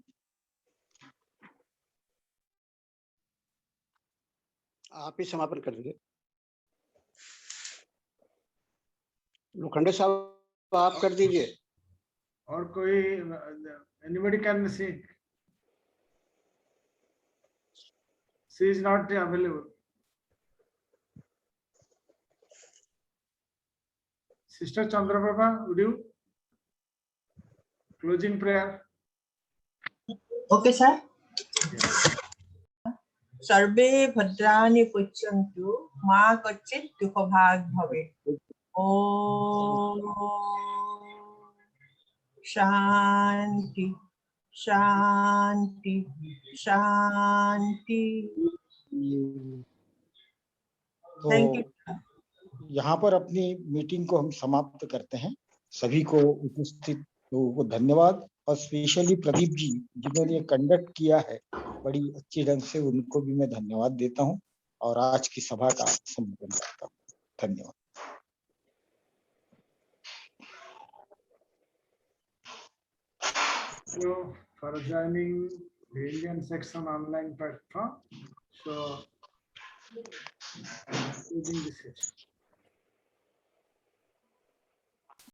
आप ही समापन कर दीजिए। लोखंडे साहब आप कर दीजिए। और कोई anybody can see? She is not available. Sister Chandraprabha, would you closing prayer? Okay, sir. सर्वे भद्राणि पश्यन्तु मा कश्चित् दुःखभाग् भवेत्। ओम शांति शांति शांति। Thank you. यहाँ पर अपनी मीटिंग को हम समाप्त करते हैं। सभी को उपस्थित लोगों को धन्यवाद और स्पेशली प्रदीप जी जिन्होंने कंडक्ट किया है बड़ी अच्छी ढंग से, उनको भी मैं धन्यवाद देता हूँ और आज की सभा का समापन करता हूँ। धन्यवाद। So for joining the Indian section online platform, so using this session.